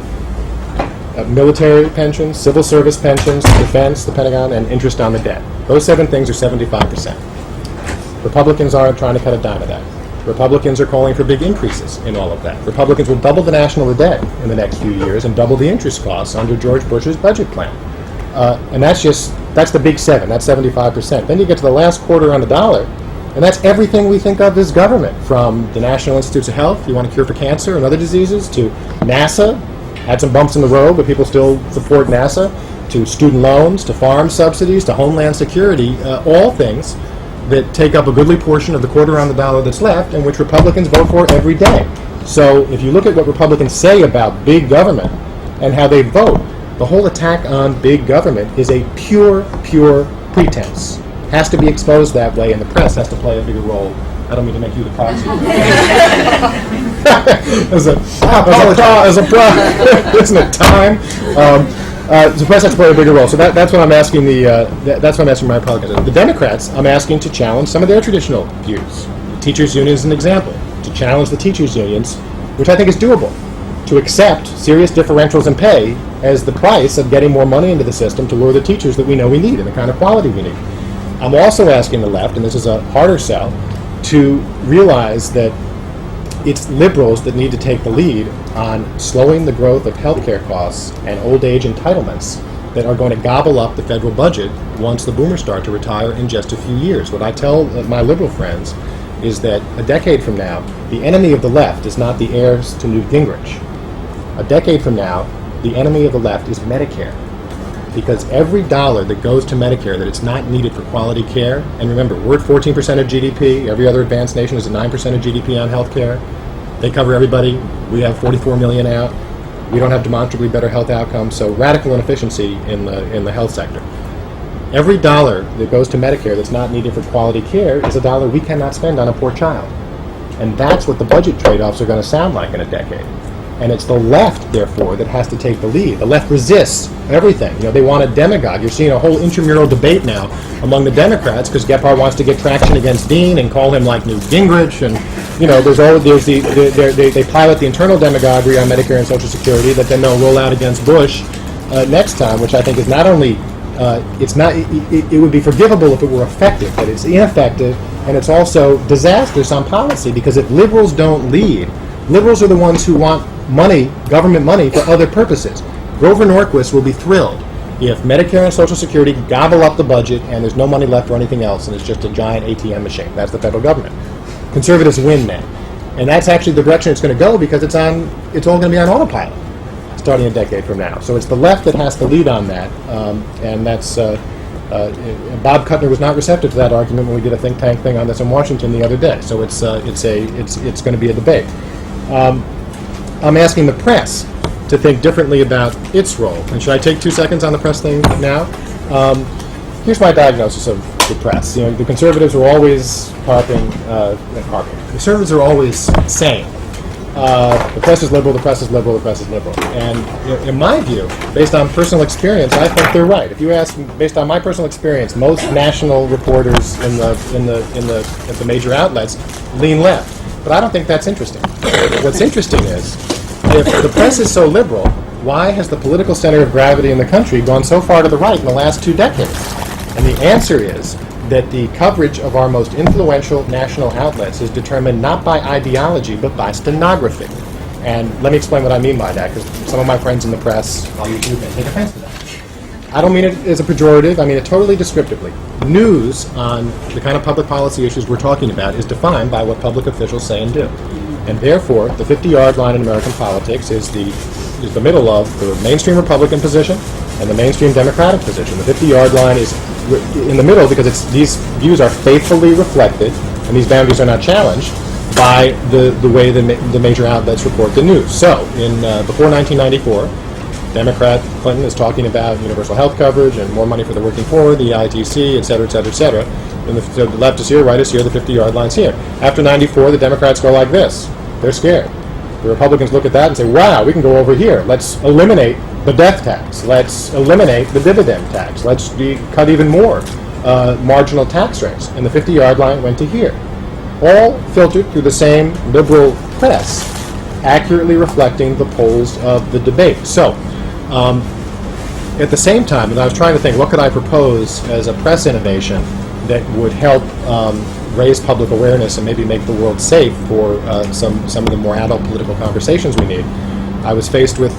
B: military pensions, civil service pensions, defense, the Pentagon, and interest on the debt. Those 7 things are 75%. Republicans aren't trying to cut a dime of that. Republicans are calling for big increases in all of that. Republicans will double the national debt in the next few years and double the interest costs under George Bush's budget plan. And that's the big 7, that's 75%. Then you get to the last quarter on the dollar, and that's everything we think of as government, from the National Institutes of Health, you want a cure for cancer and other diseases, to NASA had some bumps in the road, but people still support NASA, to student loans, to farm subsidies, to homeland security, all things that take up a goodly portion of the quarter on the dollar that's left, and which Republicans vote for every day. So if you look at what Republicans say about big government and how they vote, the whole attack on big government is a pure pretense. Has to be exposed that way, and the press has to play a bigger role. I don't mean to make you the proxy. Isn't it time? The press has to play a bigger role. So that's what I'm asking that's what I'm asking my Republicans. The Democrats, I'm asking to challenge some of their traditional views. The teachers' union is an example. To challenge the teachers' unions, which I think is doable. To accept serious differentials in pay as the price of getting more money into the system to lure the teachers that we know we need and the kind of quality we need. I'm also asking the left, and this is a harder sell, to realize that it's liberals that need to take the lead on slowing the growth of healthcare costs and old age entitlements that are going to gobble up the federal budget once the boomers start to retire in just a few years. What I tell my liberal friends is that a decade from now, the enemy of the left is not the heirs to Newt Gingrich. A decade from now, the enemy of the left is Medicare. Because every dollar that goes to Medicare that it's not needed for quality care, and remember, we're at 14% of GDP, every other advanced nation is at 9% of GDP on health care. They cover everybody. We have 44 million out. We don't have demonstrably better health outcomes, so radical inefficiency in the health sector. Every dollar that goes to Medicare that's not needed for quality care is a dollar we cannot spend on a poor child. And that's what the budget trade-offs are going to sound like in a decade. And it's the left, therefore, that has to take the lead. The left resists everything. They want a demagogue. You're seeing a whole intramural debate now among the Democrats because Gephardt wants to get traction against Dean and call him like Newt Gingrich. And they pilot the internal demagoguery on Medicare and Social Security that then they'll roll out against Bush next time, which I think is not only it would be forgivable if it were effective, but it's ineffective, and it's also disastrous on policy because if liberals don't lead, liberals are the ones who want money, government money, for other purposes. Grover Norquist will be thrilled if Medicare and Social Security gobble up the budget and there's no money left for anything else and it's just a giant ATM machine. That's the federal government. Conservatives win then. And that's actually the direction it's going to go because it's all going to be on autopilot starting a decade from now. So it's the left that has to lead on that. And that's Bob Kuttner was not receptive to that argument when we did a think tank thing on this in Washington the other day. So it's going to be a debate. I'm asking the press to think differently about its role. And should I take 2 seconds on the press thing now? Here's my diagnosis of the press. The conservatives are always conservatives are always saying, the press is liberal, the press is liberal, the press is liberal. And in my view, based on personal experience, I think they're right. If you ask me, based on my personal experience, most national reporters at the major outlets lean left. But I don't think that's interesting. What's interesting is, if the press is so liberal, why has the political center of gravity in the country gone so far to the right in the last 2 decades? And the answer is that the coverage of our most influential national outlets is determined not by ideology, but by stenography. And let me explain what I mean by that, because some of my friends in the press, I'll use may take offense to that. I don't mean it as a pejorative, I mean it totally descriptively. News on the kind of public policy issues we're talking about is defined by what public officials say and do. And therefore, the 50-yard line in American politics is the middle of the mainstream Republican position and the mainstream Democratic position. The 50-yard line is in the middle because these views are faithfully reflected, and these boundaries are not challenged by the way the major outlets report the news. So, before 1994, Democrat Clinton is talking about universal health coverage and more money for the working poor, the ITC, et cetera, et cetera, et cetera. And the left is here, right is here, the 50-yard line's here. After 94, the Democrats go like this. They're scared. The Republicans look at that and say, wow, we can go over here. Let's eliminate the death tax. Let's eliminate the dividend tax. Let's cut even more marginal tax rates. And the 50-yard line went to here. All filtered through the same liberal press, accurately reflecting the polls of the debate. So, at the same time, and I was trying to think, what could I propose as a press innovation that would help raise public awareness and maybe make the world safe for some of the more adult political conversations we need. I was faced with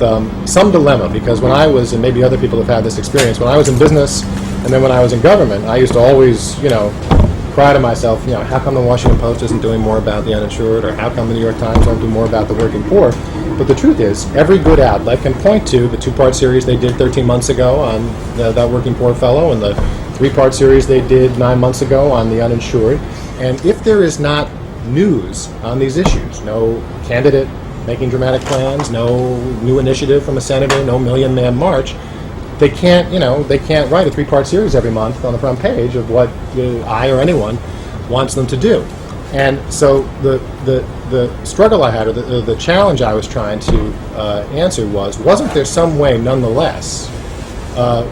B: some dilemma because when I was, and maybe other people have had this experience, when I was in business and then when I was in government, I used to always, cry to myself, how come the Washington Post isn't doing more about the uninsured, or how come the New York Times don't do more about the working poor? But the truth is, every good outlet can point to the 2-part series they did 13 months ago on That Working Poor Fellow and the 3-part series they did 9 months ago on the uninsured. And if there is not news on these issues, no candidate making dramatic plans, no new initiative from a senator, no million-man march, they can't write a 3-part series every month on the front page of what I or anyone wants them to do. And so the struggle I had, or the challenge I was trying to answer wasn't there some way nonetheless,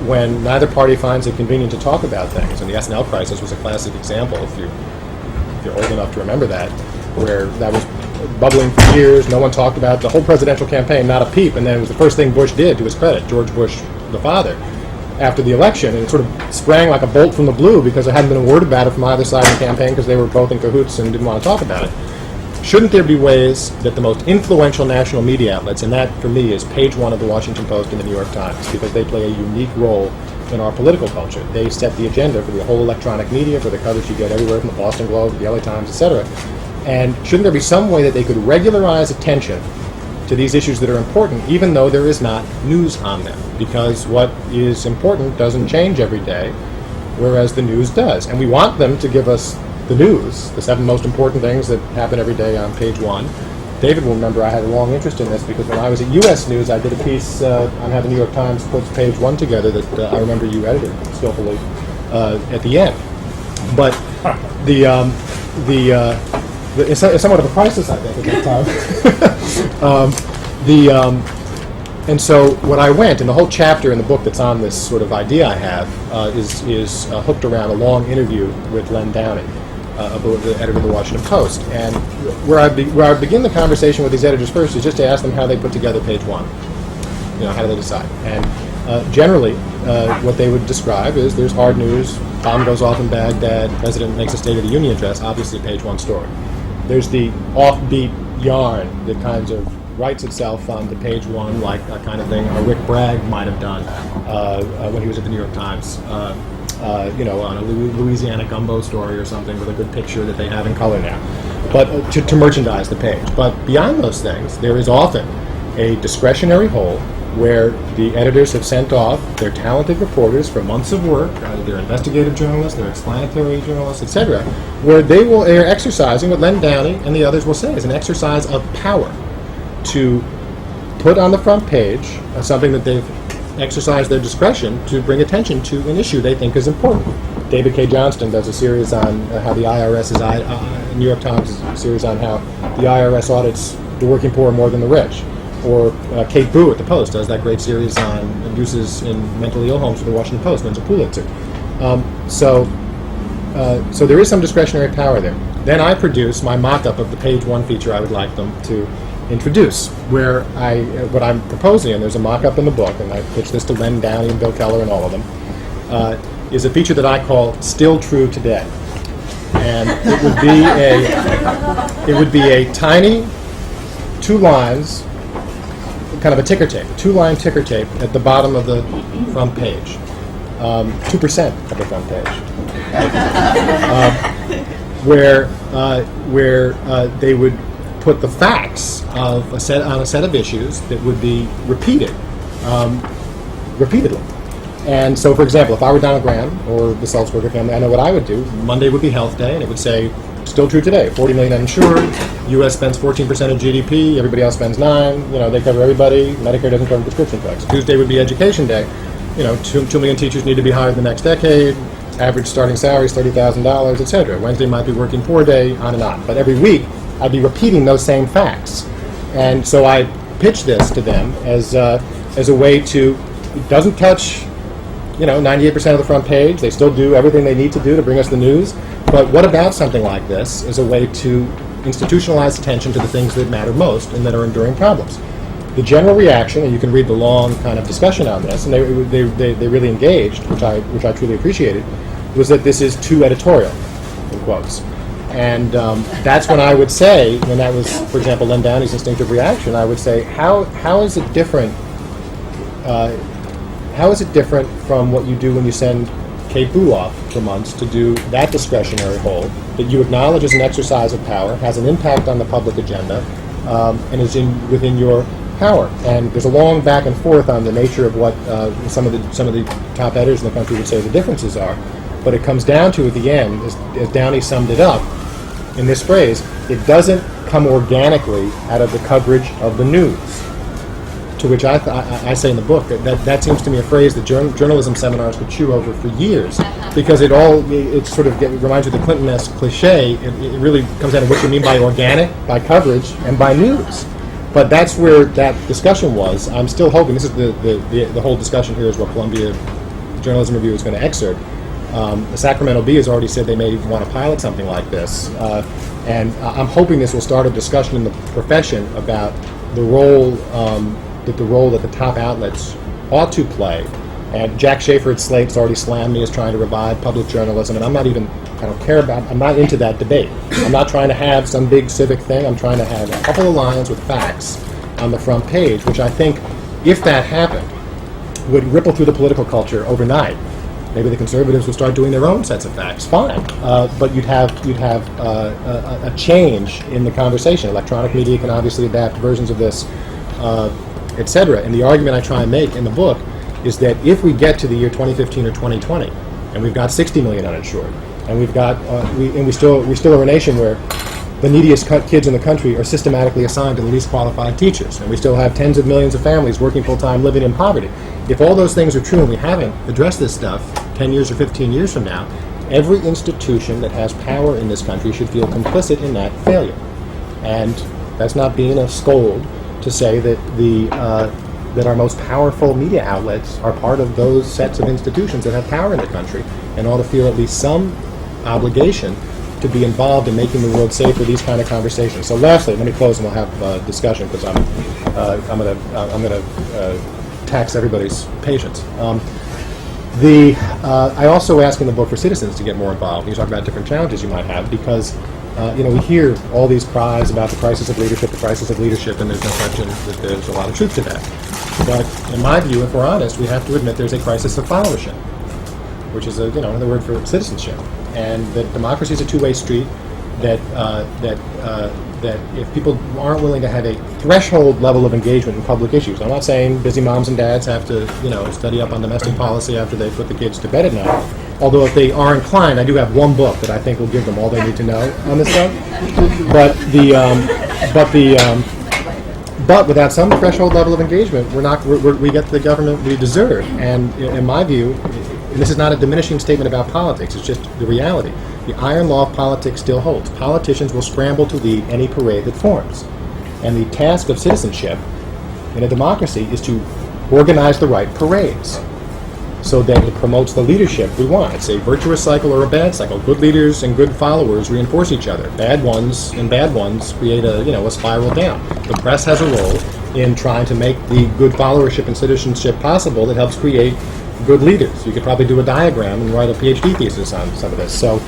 B: when neither party finds it convenient to talk about things, and the SNL crisis was a classic example, if you're old enough to remember that, where that was bubbling for years, no one talked about the whole presidential campaign, not a peep, and then it was the first thing Bush did, to his credit, George Bush, the father, after the election, and it sort of sprang like a bolt from the blue because there hadn't been a word about it from either side of the campaign because they were both in cahoots and didn't want to talk about it. Shouldn't there be ways that the most influential national media outlets, and that for me is page 1 of the Washington Post and the New York Times, because they play a unique role in our political culture. They set the agenda for the whole electronic media, for the coverage you get everywhere from the Boston Globe, the LA Times, etc. And shouldn't there be some way that they could regularize attention to these issues that are important, even though there is not news on them? Because what is important doesn't change every day, whereas the news does. And we want them to give us the news, the 7 most important things that happen every day on page 1. David will remember I had a long interest in this because when I was at U.S. News, I did a piece on how the New York Times puts page 1 together that I remember you edited skillfully at the end. But it's somewhat of a crisis, I think, at that time. And so when I went, and the whole chapter in the book that's on this sort of idea I have is hooked around a long interview with Len Downey, the editor of the Washington Post. And where I begin the conversation with these editors first is just to ask them how they put together page 1. How do they decide? And generally, what they would describe is there's hard news, bomb goes off in Baghdad, president makes a State of the Union address, obviously page 1 story. There's the offbeat yarn that kind of writes itself on the page 1, like that kind of thing Rick Bragg might have done when he was at the New York Times, on a Louisiana gumbo story or something with a good picture that they have in color now, but to merchandise the page. But beyond those things, there is often a discretionary hole where the editors have sent off their talented reporters for months of work, their investigative journalists, their explanatory journalists, etc., where they're exercising what Len Downey and the others will say is an exercise of power to put on the front page something that they've exercised their discretion to bring attention to an issue they think is important. David K. Johnston does a series on how the IRS is, New York Times series on how the IRS audits the working poor more than the rich. Or Kate Boo at the Post does that great series on abuses in mentally ill homes for the Washington Post, wins a Pulitzer. So there is some discretionary power there. Then I produce my mock-up of the page 1 feature I would like them to introduce, where what I'm proposing, and there's a mock-up in the book, and I pitched this to Len Downey and Bill Keller and all of them, is a feature that I call Still True Today. And it would be a tiny 2 lines, kind of a ticker tape, 2-line ticker tape at the bottom of the front page, 2% of the front page, where they would put the facts of on a set of issues that would be repeated repeatedly. And so, for example, if I were Donald Graham or the Sulzberger family, I know what I would do. Monday would be Health Day, and it would say, still true today, 40 million uninsured, U.S. spends 14% of GDP, everybody else spends 9%, they cover everybody, Medicare doesn't cover prescription drugs. Tuesday would be Education Day, 2 million teachers need to be hired in the next decade, average starting salary is $30,000, etc. Wednesday might be Working Poor Day, on and on. But every week, I'd be repeating those same facts. And so I pitch this to them as a way to, it doesn't touch 98% of the front page. They still do everything they need to do to bring us the news. But what about something like this as a way to institutionalize attention to the things that matter most and that are enduring problems? The general reaction, and you can read the long kind of discussion on this, and they really engaged, which I truly appreciated, was that this is too editorial, in quotes. And that's when I would say, when that was, for example, Len Downey's instinctive reaction, I would say, how is it different? How is it different from what you do when you send Kate Boo off for months to do that discretionary hole that you acknowledge as an exercise of power, has an impact on the public agenda, and is within your power. And there's a long back and forth on the nature of what some of the top editors in the country would say the differences are. But it comes down to, at the end, as Downey summed it up in this phrase, it doesn't come organically out of the coverage of the news. To which I say in the book that seems to me a phrase that journalism seminars could chew over for years, because it sort of reminds you of the Clinton-esque cliche. It really comes down to what you mean by organic, by coverage, and by news. But that's where that discussion was. I'm still hoping, this is the whole discussion here is what Columbia Journalism Review is going to excerpt. The Sacramento Bee has already said they may want to pilot something like this. And I'm hoping this will start a discussion in the profession about the role that the top outlets ought to play. And Jack Schaefer at Slate's already slammed me as trying to revive public journalism, and I'm not into that debate. I'm not trying to have some big civic thing. I'm trying to have a couple of lines with facts on the front page, which I think, if that happened, would ripple through the political culture overnight. Maybe the conservatives would start doing their own sets of facts. Fine, but you'd have a change in the conversation. Electronic media can obviously adapt versions of this, etc. And the argument I try and make in the book is that if we get to the year 2015 or 2020, and we've got 60 million uninsured, and we still are a nation where the neediest kids in the country are systematically assigned to the least qualified teachers, and we still have tens of millions of families working full-time living in poverty. If all those things are true and we haven't addressed this stuff 10 years or 15 years from now, every institution that has power in this country should feel complicit in that failure. And that's not being a scold to say that that our most powerful media outlets are part of those sets of institutions that have power in the country and ought to feel at least some obligation to be involved in making the world safe for these kind of conversations. So lastly, let me close and we'll have a discussion, because I'm going to tax everybody's patience. I also ask in the book for citizens to get more involved. You talk about different challenges you might have, because we hear all these cries about the crisis of leadership, and there's no question that there's a lot of truth to that. But in my view, if we're honest, we have to admit there's a crisis of followership, which is another word for citizenship, and that democracy is a two-way street. That if people aren't willing to have a threshold level of engagement in public issues, I'm not saying busy moms and dads have to study up on domestic policy after they put the kids to bed at night. Although if they are inclined, I do have one book that I think will give them all they need to know on this stuff. But without some threshold level of engagement, we get the government we deserve. And in my view, and this is not a diminishing statement about politics, it's just the reality. The iron law of politics still holds. Politicians will scramble to lead any parade that forms. And the task of citizenship in a democracy is to organize the right parades so that it promotes the leadership we want. It's a virtuous cycle or a bad cycle. Good leaders and good followers reinforce each other. Bad ones create a spiral down. The press has a role in trying to make the good followership and citizenship possible that helps create good leaders. You could probably do a diagram and write a PhD thesis on some of this. So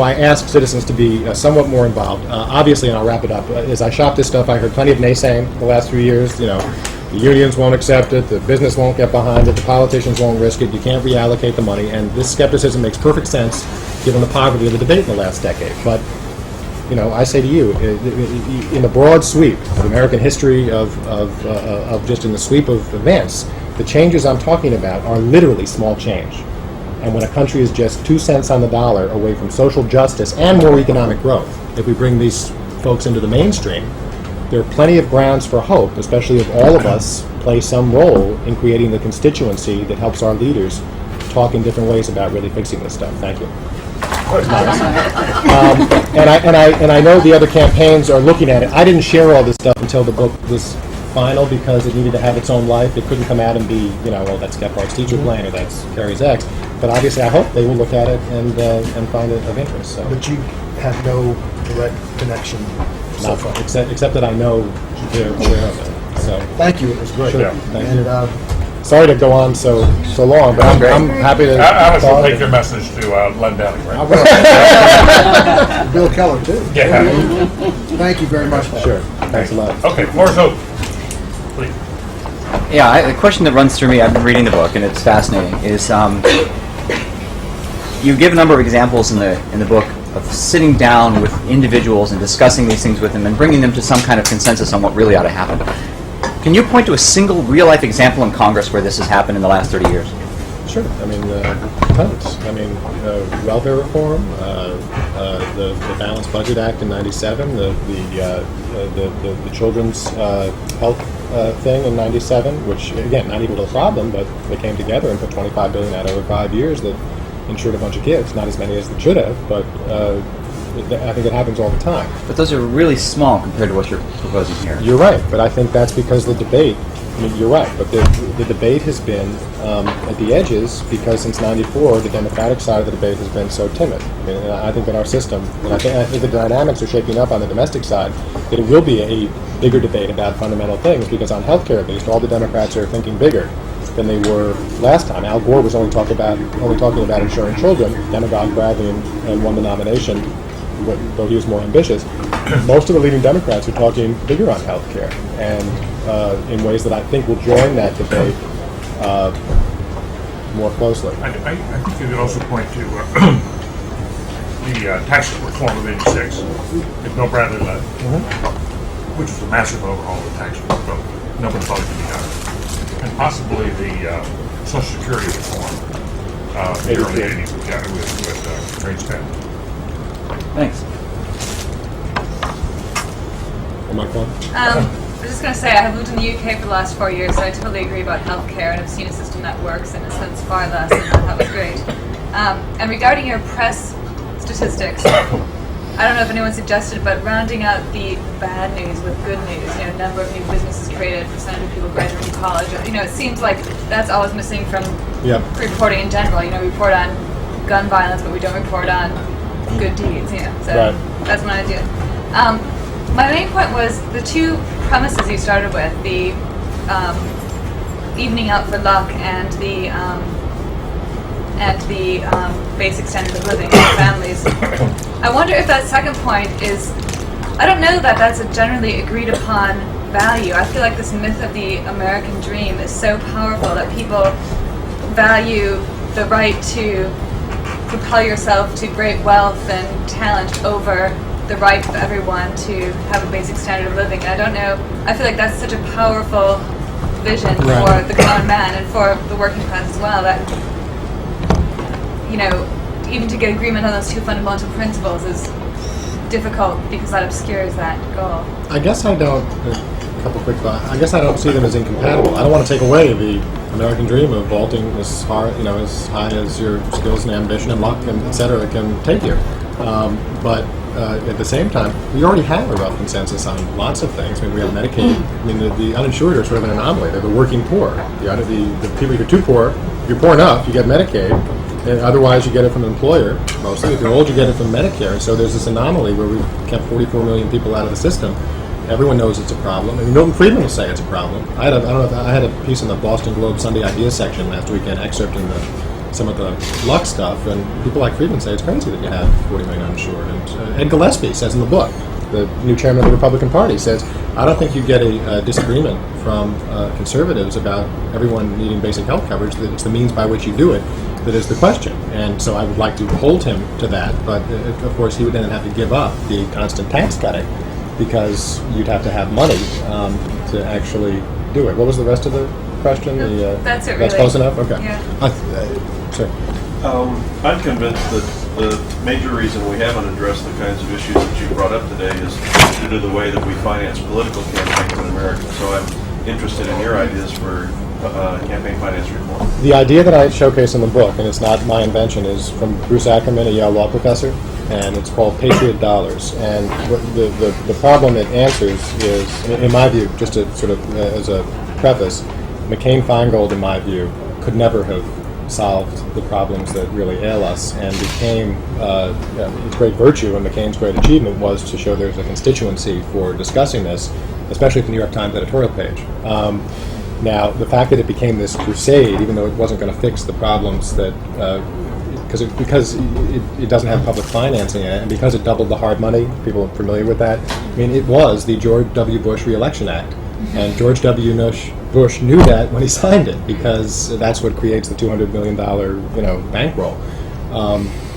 B: I ask citizens to be somewhat more involved. Obviously, and I'll wrap it up, as I shop this stuff, I heard plenty of naysaying the last few years. The unions won't accept it, the business won't get behind it, the politicians won't risk it, you can't reallocate the money, and this skepticism makes perfect sense given the poverty of the debate in the last decade. But I say to you, in the broad sweep of American history, of just in the sweep of events, the changes I'm talking about are literally small change. And when a country is just 2 cents on the dollar away from social justice and more economic growth, if we bring these folks into the mainstream, there are plenty of grounds for hope, especially if all of us play some role in creating the constituency that helps our leaders talk in different ways about really fixing this stuff. Thank you. And I know the other campaigns are looking at it. I didn't share all this stuff until the book was final because it needed to have its own life. It couldn't come out and be, well, that's Gephardt's teacher plan or that's Carrie's ex. But obviously, I hope they will look at it and find it of interest. So.
C: But you have no direct connection so far.
B: Except that I know they're aware of it. So
C: thank you. It was great.
B: Sure.
A: Yeah.
B: Thank you. Sorry to go on so long, but I'm happy to.
A: Alice will take your message to Len Downing, right?
C: Bill Keller too.
A: Yeah.
C: Thank you very much.
B: Sure. Thanks a lot.
A: Okay, floor's open. Please.
D: Yeah, the question that runs through me, I've been reading the book and it's fascinating, is you give a number of examples in the book of sitting down with individuals and discussing these things with them and bringing them to some kind of consensus on what really ought to happen. Can you point to a single real-life example in Congress where this has happened in the last 30 years?
B: Sure. I mean, tons. I mean, welfare reform, the Balanced Budget Act in '97, the children's health thing in '97, which again, not equal to the problem, but they came together and put $25 billion out over 5 years that insured a bunch of kids. Not as many as they should have, but I think it happens all the time.
D: But those are really small compared to what you're proposing here.
B: You're right, but I think that's because the debate. I mean, you're right, but the debate has been at the edges because since '94, the Democratic side of the debate has been so timid. I mean, and I think that our system, and I think the dynamics are shaping up on the domestic side, that it will be a bigger debate about fundamental things because on healthcare, at least, all the Democrats are thinking bigger than they were last time. Al Gore was only talking about insuring children. Demagogue Bradley and won the nomination, though he was more ambitious. Most of the leading Democrats are talking bigger on health care, and in ways that I think will join that debate more closely.
A: I think you could also point to the tax reform of '86 that Bill Bradley led, which was a massive overhaul of the tax code. Nobody thought it could be done. And possibly the Social Security reform in the early '80s with Shorenstein.
D: Thanks.
B: Am I fine?
E: I was just going to say, I have lived in the UK for the last 4 years, so I totally agree about healthcare, and I've seen a system that works and has spent far less, and that was great. And regarding your press statistics, I don't know if anyone suggested, but rounding out the bad news with good news, number of new businesses created, percentage of people graduating from college, it seems like that's always missing from reporting in general. We report on gun violence, but we don't report on good deeds, so that's my idea. My main point was the two premises you started with, the evening out for luck and the basic standard of living for families. I wonder if that second point is, I don't know that that's a generally agreed upon value. I feel like this myth of the American dream is so powerful that people value the right to propel yourself to great wealth and talent over the right of everyone to have a basic standard of living. And I don't know, I feel like that's such a powerful vision for the common man and for the working class as well, that, even to get agreement on those two fundamental principles is difficult because that obscures that goal.
B: I guess I don't, a couple quick thoughts, I guess I don't see them as incompatible. I don't want to take away the American dream of vaulting as high as your skills and ambition and luck and et cetera can take you. But at the same time, we already have a rough consensus on lots of things. I mean, we have Medicaid. I mean, the uninsured are sort of an anomaly. They're the working poor. The people, if you're too poor, if you're poor enough, you get Medicaid. And otherwise, you get it from an employer, mostly. If you're old, you get it from Medicare. And so there's this anomaly where we've kept 44 million people out of the system. Everyone knows it's a problem. I mean, Milton Friedman will say it's a problem. I had a piece in the Boston Globe Sunday Ideas section last weekend, excerpting some of the luck stuff, and people like Friedman say it's crazy that you have 40 million uninsured. And Ed Gillespie says in the book, the new chairman of the Republican Party, says, I don't think you get a disagreement from conservatives about everyone needing basic health coverage, that it's the means by which you do it that is the question. And so I would like to hold him to that, but of course he would then have to give up the constant tax cutting because you'd have to have money to actually do it. What was the rest of the question?
E: That's it, really.
B: That's close enough? Okay.
E: Yeah.
B: Sorry.
F: I'm convinced that the major reason we haven't addressed the kinds of issues that you brought up today is due to the way that we finance political campaigns in America. So I'm interested in your ideas for campaign finance reform.
B: The idea that I showcase in the book, and it's not my invention, is from Bruce Ackerman, a Yale law professor, and it's called Patriot Dollars. And the problem it answers is, in my view, just to sort of as a preface, McCain-Feingold, in my view, could never have solved the problems that really ail us, and became its great virtue and McCain's great achievement was to show there's a constituency for discussing this, especially at the New York Times editorial page. Now, the fact that it became this crusade, even though it wasn't going to fix the problems that, because it doesn't have public financing in it, and because it doubled the hard money, people are familiar with that. I mean, it was the George W. Bush Re-election Act, and George W. Bush knew that when he signed it, because that's what creates the $200 million, bankroll.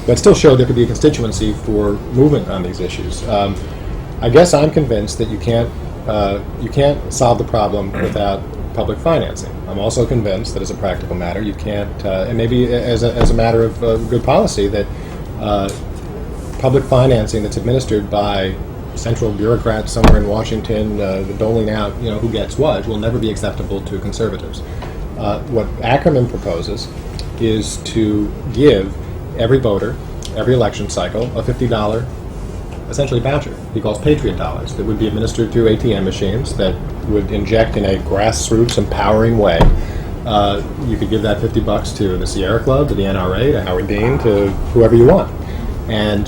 B: that still showed there could be a constituency for movement on these issues. I guess I'm convinced that you can't solve the problem without public financing. I'm also convinced that as a practical matter, you can't, and maybe as a matter of good policy, that public financing that's administered by central bureaucrats somewhere in Washington, doling out, who gets what, will never be acceptable to conservatives. What Ackerman proposes is to give every voter, every election cycle, a $50 essentially voucher. He calls Patriot dollars that would be administered through ATM machines that would inject in a grassroots empowering way. You could give that $50 to the Sierra Club, to the NRA, to Howard Dean, to whoever you want. And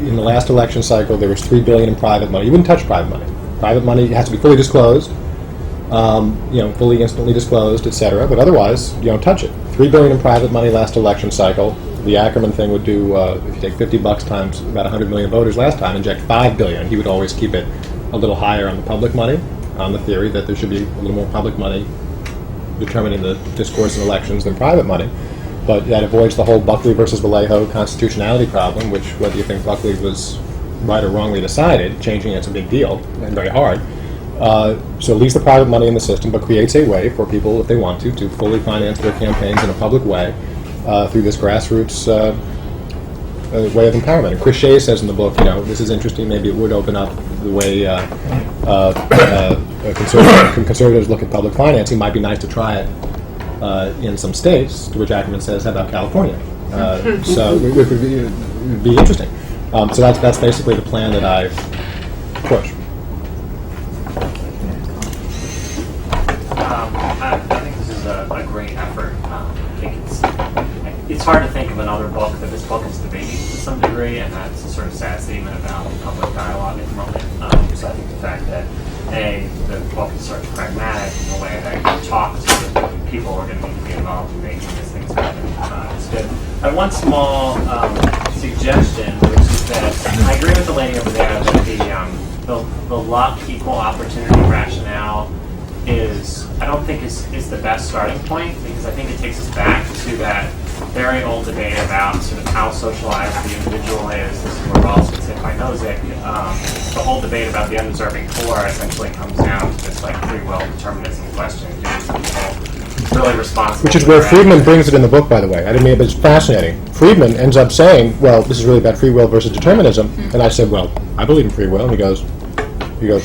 B: in the last election cycle, there was $3 billion in private money. You wouldn't touch private money. Private money has to be fully disclosed, fully instantly disclosed, etc. But otherwise, you don't touch it. $3 billion in private money last election cycle. The Ackerman thing would do, if you take $50 times about 100 million voters last time, inject $5 billion. He would always keep it a little higher on the public money, on the theory that there should be a little more public money determining the discourse in elections than private money. But that avoids the whole Buckley versus Vallejo constitutionality problem, which, whether you think Buckley was right or wrongly decided, changing it's a big deal and very hard. So it leaves the private money in the system, but creates a way for people, if they want to fully finance their campaigns in a public way through this grassroots way of empowerment. And Chris Shea says in the book, this is interesting, maybe it would open up the way conservatives look at public financing. It might be nice to try it in some states, to which Ackerman says, how about California? So it would be interesting. So that's basically the plan that I push.
G: I think this is a great effort. I think it's hard to think of another book that this book is debating to some degree, and that's a sort of sad statement about public dialogue at the moment. So I think the fact that the book is sort of pragmatic in the way that you talk to the people who are going to need to be involved in making these things happen is good. I have one small suggestion, which is that I agree with the lady over there that the luck equal opportunity rationale I don't think is the best starting point, because I think it takes us back to that very old debate about sort of how socialized the individual is. This is where Rawls gets hit by Nozick. The whole debate about the undeserving poor essentially comes down to this free will determinism question. Do people really responsible?
B: Which is where Friedman brings it in the book, by the way. I didn't mean it, but it's fascinating. Friedman ends up saying, well, this is really about free will versus determinism. And I said, well, I believe in free will. And he goes,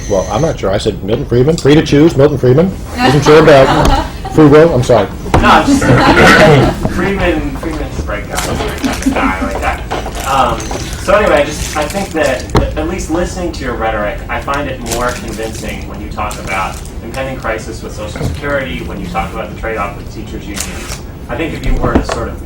B: well, I'm not sure. I said, Milton Friedman, free to choose, Milton Friedman. Isn't sure about free will? I'm sorry.
G: No, I'm just Friedman's a bright guy like that. So anyway, I think that at least listening to your rhetoric, I find it more convincing when you talk about impending crisis with Social Security, when you talk about the trade-off with teachers' unions. I think if you were to sort of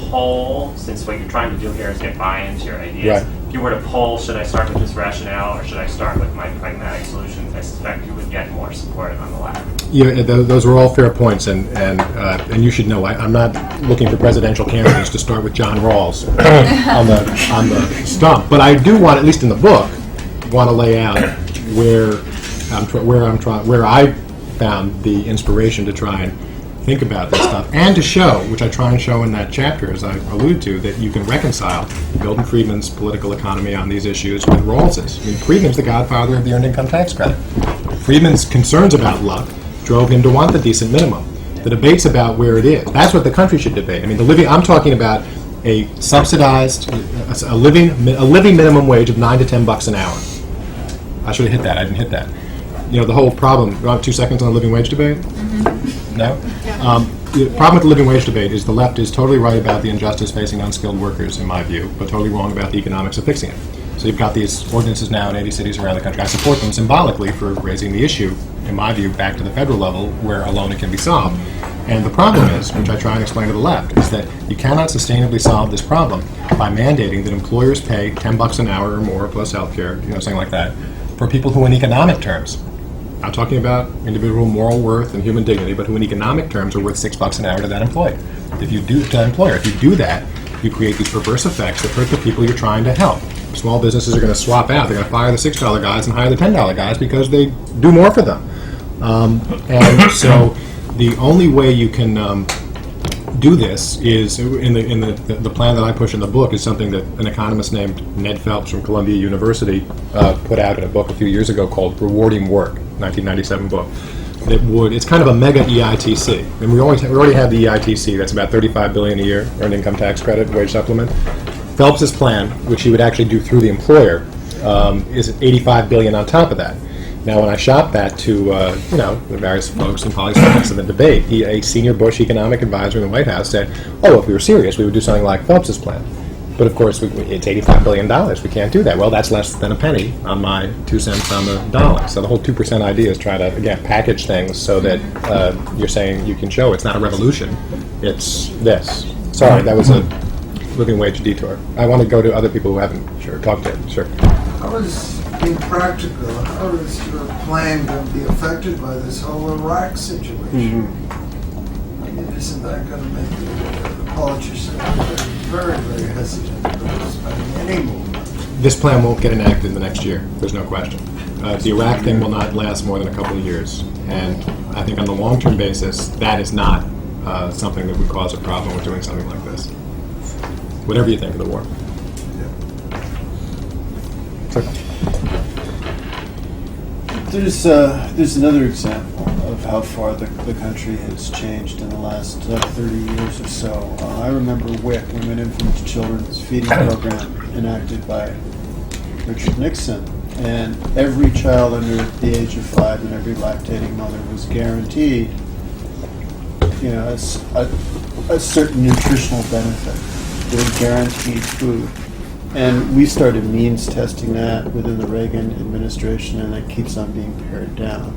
G: poll, since what you're trying to do here is get buy-in to your ideas,
B: right.
G: If you were to poll, should I start with this rationale or should I start with my pragmatic solutions, I suspect you would get more support on the latter.
B: Yeah, those were all fair points, and you should know I'm not looking for presidential candidates to start with John Rawls on the stump, but I do want, at least in the book, want to lay out where I found the inspiration to try and think about this stuff, and to show, which I try and show in that chapter, as I allude to, that you can reconcile Milton Friedman's political economy on these issues with Rawls's. I mean, Friedman's the godfather of the earned income tax credit. Friedman's concerns about luck drove him to want the decent minimum. The debate's about where it is. That's what the country should debate. I mean, I'm talking about a subsidized, a living minimum wage of $9 to $10 an hour. I should have hit that. I didn't hit that. The whole problem. Do I have 2 seconds on the living wage debate? Mm-hmm. No? The problem with the living wage debate is the left is totally right about the injustice facing unskilled workers, in my view, but totally wrong about the economics of fixing it. So you've got these ordinances now in 80 cities around the country. I support them symbolically for raising the issue, in my view, back to the federal level where alone it can be solved. And the problem is, which I try and explain to the left, is that you cannot sustainably solve this problem by mandating that employers pay $10 an hour or more plus healthcare, something like that, for people who in economic terms, I'm talking about individual moral worth and human dignity, but who in economic terms are worth $6 an hour to that employer. If you do that, you create these perverse effects that hurt the people you're trying to help. Small businesses are going to swap out. They're going to fire the $6 guys and hire the $10 guys because they do more for them. And so the only way you can do this is, in the plan that I push in the book, is something that an economist named Ned Phelps from Columbia University put out in a book a few years ago called Rewarding Work, 1997 book. It's kind of a mega EITC. And we already have the EITC, that's about $35 billion a year, earned income tax credit, wage supplement. Phelps's plan, which he would actually do through the employer, is $85 billion on top of that. Now, when I shop that to the various folks in politics in the debate, a senior Bush economic advisor in the White House said, "Oh, if we were serious, we would do something like Phelps's plan." But of course, it's $85 billion. We can't do that. Well, that's less than a penny on my 2 cents on the dollar. So the whole 2% idea is try to, again, package things so that you're saying you can show it's not a revolution. It's this. Sorry, that was a living wage detour. I want to go to other people who haven't talked to it. Sure.
H: How is, being practical, how is your plan going to be affected by this whole Iraq situation? I mean, isn't that going to make the politicians very, very hesitant about spending any movement?
B: This plan won't get enacted in the next year. There's no question. The Iraq thing will not last more than a couple of years. And I think on the long-term basis, that is not something that would cause a problem with doing something like this. Whatever you think of the war.
I: There's another example of how far the country has changed in the last 30 years or so. I remember WIC, Women Infant Children's Feeding Program, enacted by Richard Nixon, and every child under the age of 5 and every lactating mother was guaranteed, a certain nutritional benefit. They were guaranteed food. And we started means testing that within the Reagan administration, and it keeps on being pared down.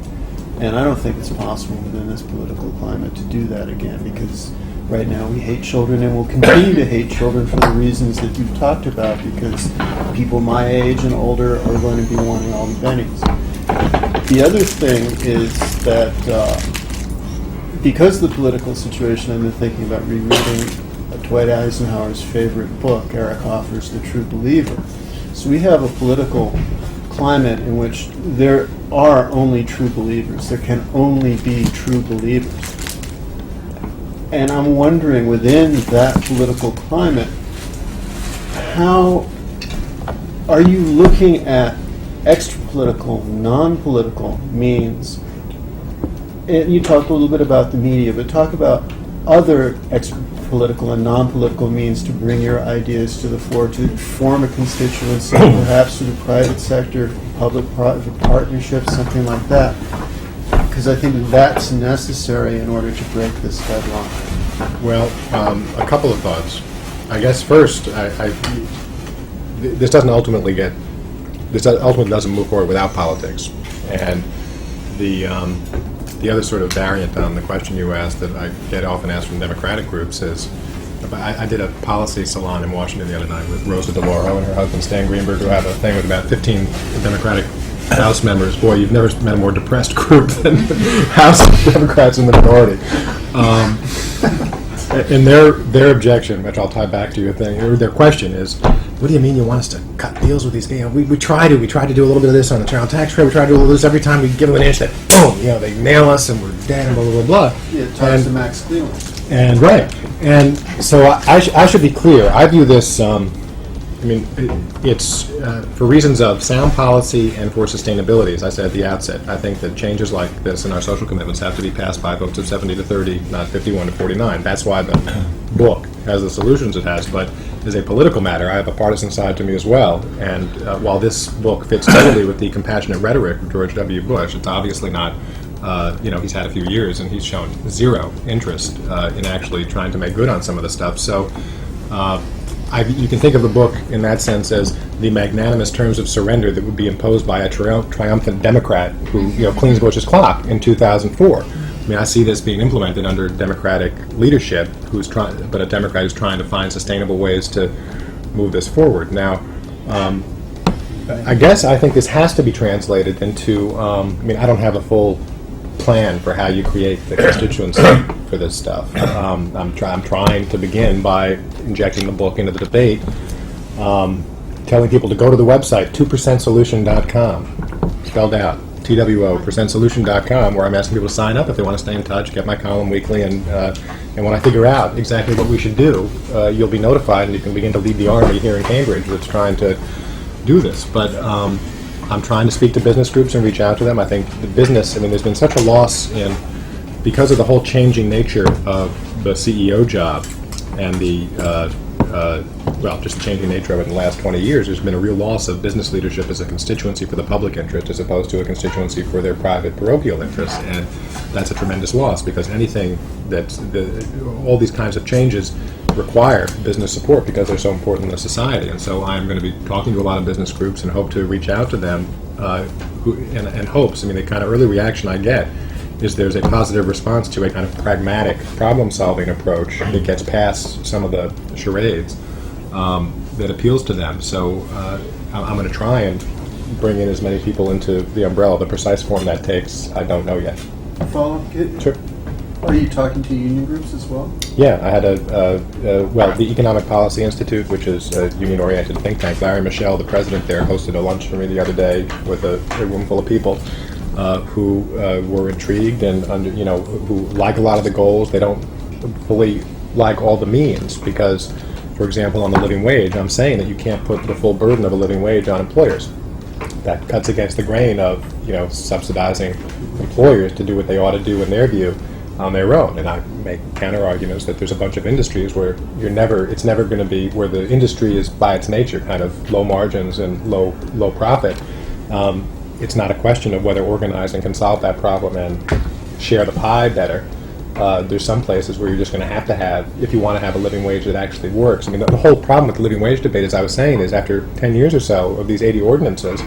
I: And I don't think it's possible within this political climate to do that again, because right now we hate children and will continue to hate children for the reasons that you've talked about, because people my age and older are going to be wanting all the bennies. The other thing is that because of the political situation, I've been thinking about rereading Dwight Eisenhower's favorite book, Eric Hoffer's The True Believer. So we have a political climate in which there are only true believers. There can only be true believers. And I'm wondering, within that political climate, how are you looking at extra-political, non-political means? And you talked a little bit about the media, but talk about other extra-political and non-political means to bring your ideas to the floor, to form a constituency, perhaps through the private sector, public-private partnerships, something like that. Because I think that's necessary in order to break this deadlock.
B: Well, a couple of thoughts. I guess first, this ultimately doesn't move forward without politics. And the other sort of variant on the question you asked that I get often asked from Democratic groups is, I did a policy salon in Washington the other night with Rosa DeLauro and her husband Stan Greenberg, who have a thing with about 15 Democratic House members. Boy, you've never met a more depressed group than House Democrats in the minority. And their objection, which I'll tie back to your thing, or their question is, what do you mean you want us to cut deals with these guys? We try to do a little bit of this on the child tax credit. We try to do a little of this every time we give them an inch that, boom, they nail us and we're dead and blah, blah, blah, blah.
I: Yeah, it talks to Max Cleveland.
B: And right. And so I should be clear. I view this, it's for reasons of sound policy and for sustainability, as I said at the outset. I think that changes like this in our social commitments have to be passed by votes of 70-30, not 51-49. That's why the book has the solutions it has. But as a political matter, I have a partisan side to me as well. And while this book fits totally with the compassionate rhetoric of George W. Bush, it's obviously not. He's had a few years and he's shown zero interest in actually trying to make good on some of the stuff. So you can think of the book in that sense as the magnanimous terms of surrender that would be imposed by a triumphant Democrat who cleans Bush's clock in 2004. I see this being implemented under Democratic leadership, but a Democrat who's trying to find sustainable ways to move this forward. Now, I guess I think this has to be translated into. I don't have a full plan for how you create the constituency for this stuff. I'm trying to begin by injecting the book into the debate, telling people to go to the website 2%solution.com, spelled out TWO%solution.com, where I'm asking people to sign up if they want to stay in touch, get my column weekly, and when I figure out exactly what we should do, you'll be notified, and you can begin to lead the army here in Cambridge that's trying to do this. But I'm trying to speak to business groups and reach out to them. I think the business, there's been such a loss because of the whole changing nature of the CEO job and just the changing nature of it in the last 20 years, there's been a real loss of business leadership as a constituency for the public interest as opposed to a constituency for their private parochial interests. And that's a tremendous loss, because all these kinds of changes require business support because they're so important in the society. And so I'm going to be talking to a lot of business groups and hope to reach out to them and hopes. The kind of early reaction I get is there's a positive response to a kind of pragmatic problem-solving approach that gets past some of the charades that appeals to them. So I'm going to try and bring in as many people into the umbrella. The precise form that takes, I don't know yet.
I: Follow?
B: Sure.
I: Are you talking to union groups as well?
B: Yeah, I had the Economic Policy Institute, which is a union-oriented think tank. Larry Michel, the president there, hosted a lunch for me the other day with a room full of people who were intrigued and who like a lot of the goals. They don't fully like all the means because, for example, on the living wage, I'm saying that you can't put the full burden of a living wage on employers. That cuts against the grain of subsidizing employers to do what they ought to do in their view on their own. And I make counter arguments that there's a bunch of industries where it's never going to be where the industry is by its nature kind of low margins and low profit. It's not a question of whether organizing can solve that problem and share the pie better. There's some places where you're just going to have, if you want to have a living wage that actually works. The whole problem with the living wage debate, as I was saying, is after 10 years or so of these 80 ordinances,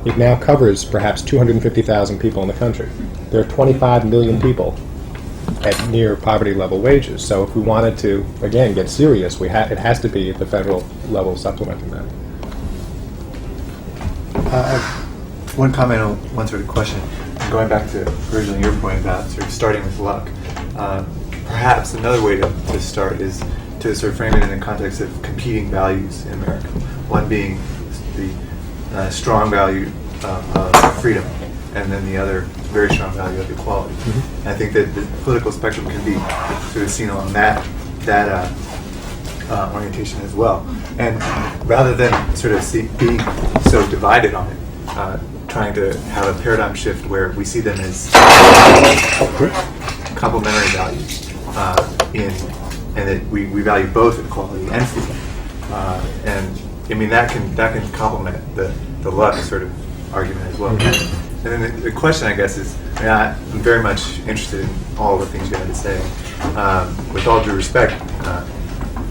B: it now covers perhaps 250,000 people in the country. There are 25 million people at near poverty level wages. So if we wanted to, again, get serious, it has to be at the federal level supplementing that.
J: One comment on one sort of question, going back to originally your point about sort of starting with luck. Perhaps another way to start is to sort of frame it in the context of competing values in America. One being the strong value of freedom, and then the other very strong value of equality. Mm-hmm. And I think that the political spectrum can be sort of seen along that orientation as well. And rather than sort of being so divided on it, trying to have a paradigm shift where we see them as complementary values and that we value both equality and freedom. And that can complement the luck sort of argument as well. Mm-hmm. And then the question, I guess, is I'm very much interested in all the things you had to say. With all due respect,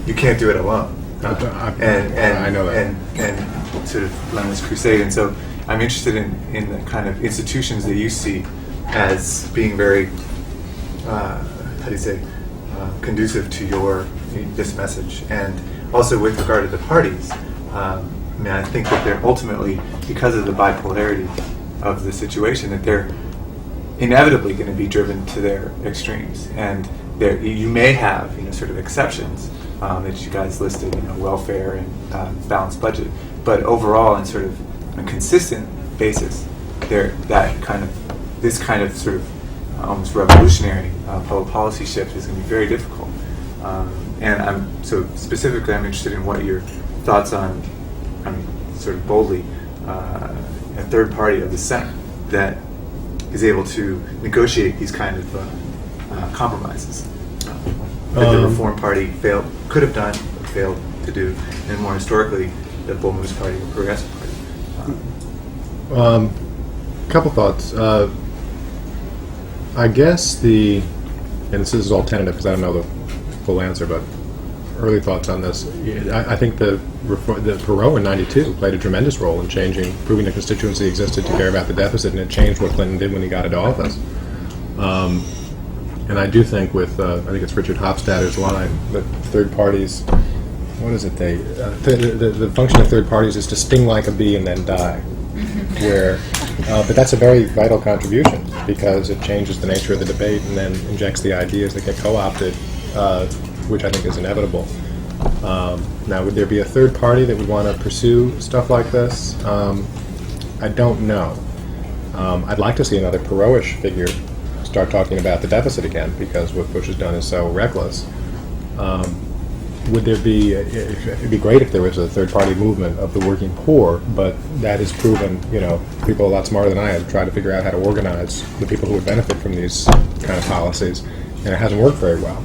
J: you can't do it alone.
B: I know that.
J: And sort of run this crusade. And so I'm interested in the kind of institutions that you see as being very, conducive to this message. And also with regard to the parties, I think that they're ultimately, because of the bipolarity of the situation, that they're inevitably going to be driven to their extremes. And you may have, sort of exceptions that you guys listed, welfare and balanced budget. But overall, in sort of a consistent basis, this kind of sort of almost revolutionary public policy shift is going to be very difficult. And I'm interested in what your thoughts on, sort of boldly, a third party of the Senate that is able to negotiate these kind of compromises that the Reform Party could have done, but failed to do, and more historically, the Bull Moose Party or Progressive Party.
B: Couple thoughts. I guess and this is all tentative because I don't know the full answer, but early thoughts on this. I think the Perot in '92 played a tremendous role in proving the constituency existed to care about the deficit, and it changed what Clinton did when he got into office. And I do think I think it's Richard Hofstadter's line that third parties, what is it? The function of third parties is to sting like a bee and then die. But that's a very vital contribution because it changes the nature of the debate and then injects the ideas that get co-opted, which I think is inevitable. Now, would there be a third party that would want to pursue stuff like this? I don't know. I'd like to see another Perot-ish figure start talking about the deficit again, because what Bush has done is so reckless. Would there be, it'd be great if there was a third-party movement of the working poor, but that is proven, people a lot smarter than I have tried to figure out how to organize the people who would benefit from these kind of policies, and it hasn't worked very well.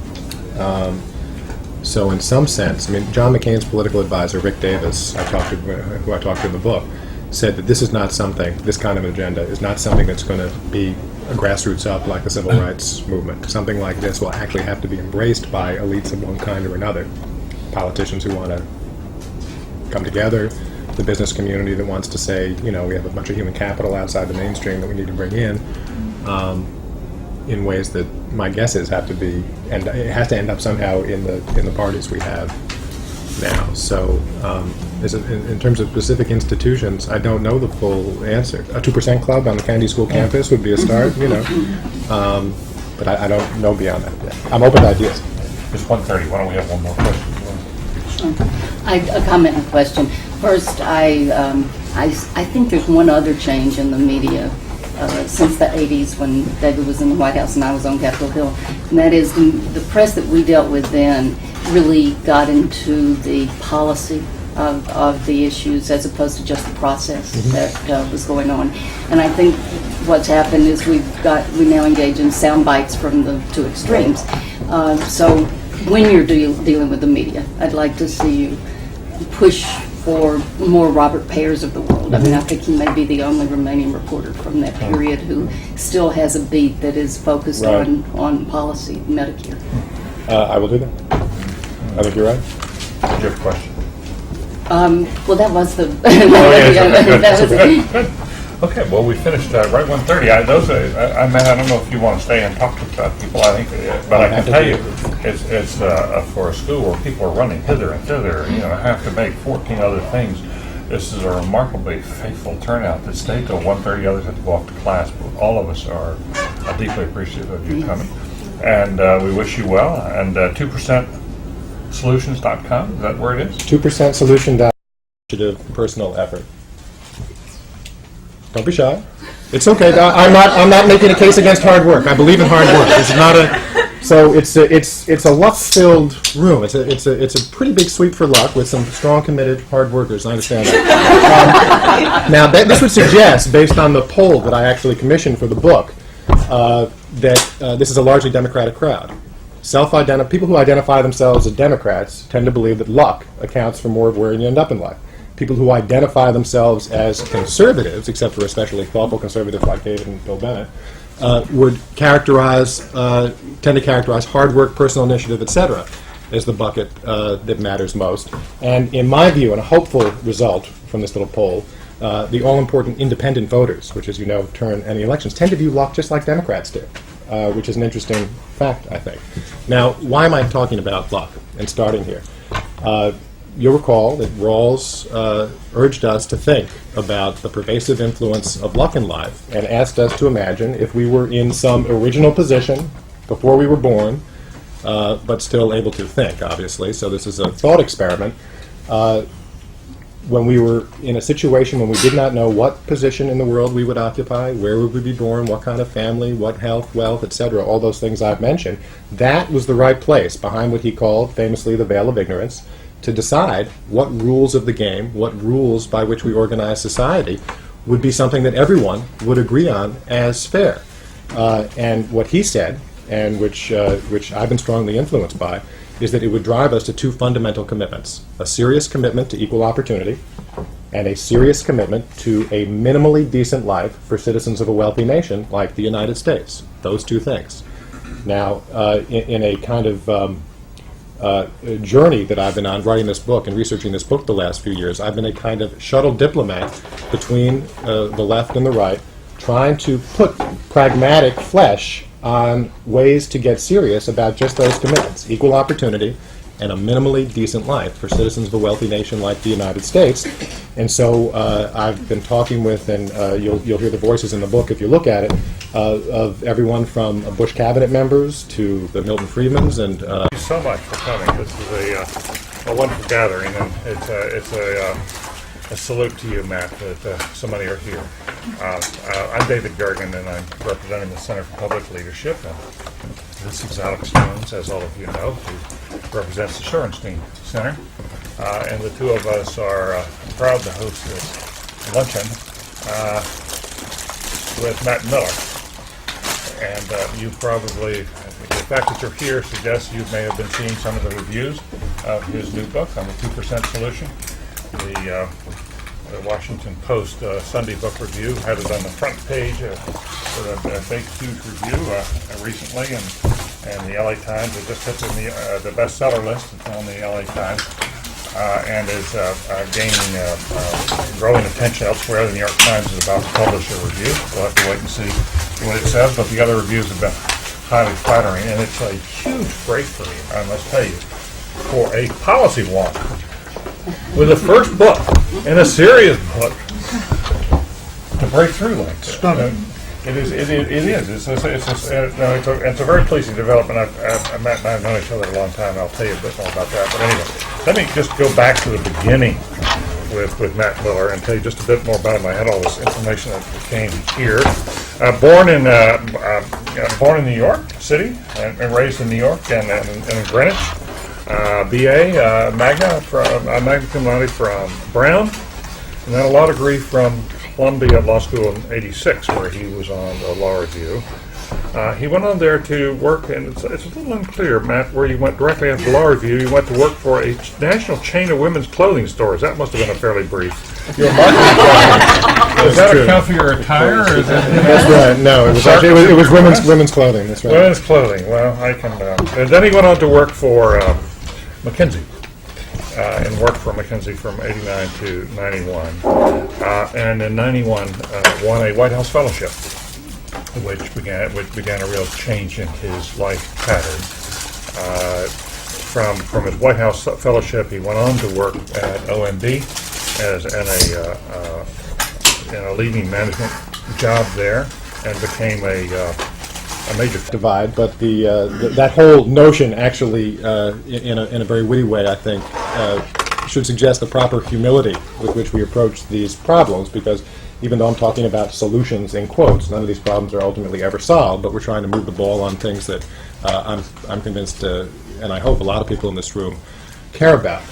B: So in some sense, John McCain's political advisor, Rick Davis, who I talked to in the book, said that this is not something, this kind of agenda is not something that's going to be a grassroots up like the civil rights movement. Something like this will actually have to be embraced by elites of one kind or another. Politicians who want to come together, the business community that wants to say, we have a bunch of human capital outside the mainstream that we need to bring in ways that my guess is have to be, and it has to end up somehow in the parties we have now. So in terms of specific institutions, I don't know the full answer. A 2% club on the Kennedy School campus would be a start, but I don't know beyond that yet. I'm open to ideas.
A: It's 1:30. Why don't we have one more question?
K: A comment and a question. First, I think there's one other change in the media since the 80s when David was in the White House and I was on Capitol Hill, and that is the press that we dealt with then really got into the policy of the issues as opposed to just the process that was going on. And I think what's happened is we now engage in sound bites from the two extremes. So when you're dealing with the media, I'd like to see you push for more Robert Payers of the world. I think he may be the only remaining reporter from that period who still has a beat that is focused on policy, Medicare.
B: I will do that. I think you're right.
A: Did you have a question?
K: Well, that was the...
A: Good. Okay, well, we finished right 1:30. I don't know if you want to stay and talk to people. I think, but I can tell you, it's for a school where people are running hither and thither. Have to make 14 other things. This is a remarkably faithful turnout that stayed till 1:30. Others have to go off to class. But all of us are deeply appreciative of you coming, and we wish you well. And 2%solutions.com, is that where it is?
B: 2%solution.com. Initiative, personal effort. Don't be shy. It's okay. I'm not making a case against hard work. I believe in hard work. This is not a. So it's a luck-filled room. It's a pretty big sweep for luck with some strong, committed, hard workers. I understand that. Now this would suggest, based on the poll that I actually commissioned for the book, that this is a largely Democratic crowd. People who identify themselves as Democrats tend to believe that luck accounts for more of where you end up in life. People who identify themselves as conservatives, except for especially thoughtful conservatives like David and Bill Bennett, would tend to characterize hard work, personal initiative, etc., as the bucket that matters most. And in my view, and a hopeful result from this little poll, the all-important independent voters, which, as you know, turn any elections, tend to view luck just like Democrats do, which is an interesting fact, I think. Now, why am I talking about luck and starting here? You'll recall that Rawls urged us to think about the pervasive influence of luck in life and asked us to imagine if we were in some original position before we were born, but still able to think, obviously. So this is a thought experiment. When we were in a situation when we did not know what position in the world we would occupy, where we would be born, what kind of family, what health, wealth, etc., all those things I've mentioned, that was the right place, behind what he called famously the veil of ignorance, to decide what rules of the game, what rules by which we organize society would be something that everyone would agree on as fair. And what he said, and which I've been strongly influenced by, is that it would drive us to two fundamental commitments: a serious commitment to equal opportunity and a serious commitment to a minimally decent life for citizens of a wealthy nation like the United States. Those two things. Now, in a kind of journey that I've been on writing this book and researching this book the last few years, I've been a kind of shuttle diplomat between the left and the right, trying to put pragmatic flesh on ways to get serious about just those commitments: equal opportunity and a minimally decent life for citizens of a wealthy nation like the United States. And so I've been talking with, and you'll hear the voices in the book if you look at it, of everyone from Bush cabinet members to the Milton Friedmans. And
A: thank you so much for coming. This is a wonderful gathering, and it's a a salute to you, Matt, that so many are here. I'm David Gergen, and I'm representing the Center for Public Leadership. And this is Alex Jones, as all of you know, who represents the Shorenstein Center. And the two of us are proud to host this luncheon with Matt Miller. And you probably, the fact that you're here suggests you may have been seeing some of the reviews of his new book on the 2% Solution. The Washington Post Sunday Book Review had it on the front page for a big, huge review recently, and the LA Times has just hit the bestseller list. It's on the LA Times, and is gaining growing attention elsewhere. The New York Times is about to publish a review. We'll have to wait and see what it says, but the other reviews have been highly flattering, and it's a huge breakthrough, I must tell you, for a policy wonk with the first book and a serious book to break through like this.
C: Stunning.
A: It is. It's a very pleasing development. Matt and I have known each other a long time. I'll tell you a bit more about that. But anyway, let me just go back to the beginning with Matt Miller and tell you just a bit more about him. I had all this information that came here. Born in New York City and raised in New York and in Greenwich. BA magna cum laude from Brown, and then a law degree from Columbia Law School in '86, where he was on the law review. He went on there to work, and it's a little unclear, Matt, where you went directly after law review. You went to work for a national chain of women's clothing stores. That must have been a fairly brief. Your marketing project. Does that account for your attire? Or is that,
B: That's right. No, it was actually it was women's clothing. That's right.
A: Women's clothing. Well, I can. And then he went on to work for McKinsey. And worked for McKinsey from '89 to '91, and in '91 won a White House fellowship, which began a real change in his life pattern. From his White House fellowship, he went on to work at OMB in a leading management job there, and became a major
B: divide, but that whole notion actually, in a very witty way, I think, should suggest the proper humility with which we approach these problems, because even though I'm talking about solutions in quotes, none of these problems are ultimately ever solved, but we're trying to move the ball on things that I'm convinced, and I hope a lot of people in this room care about.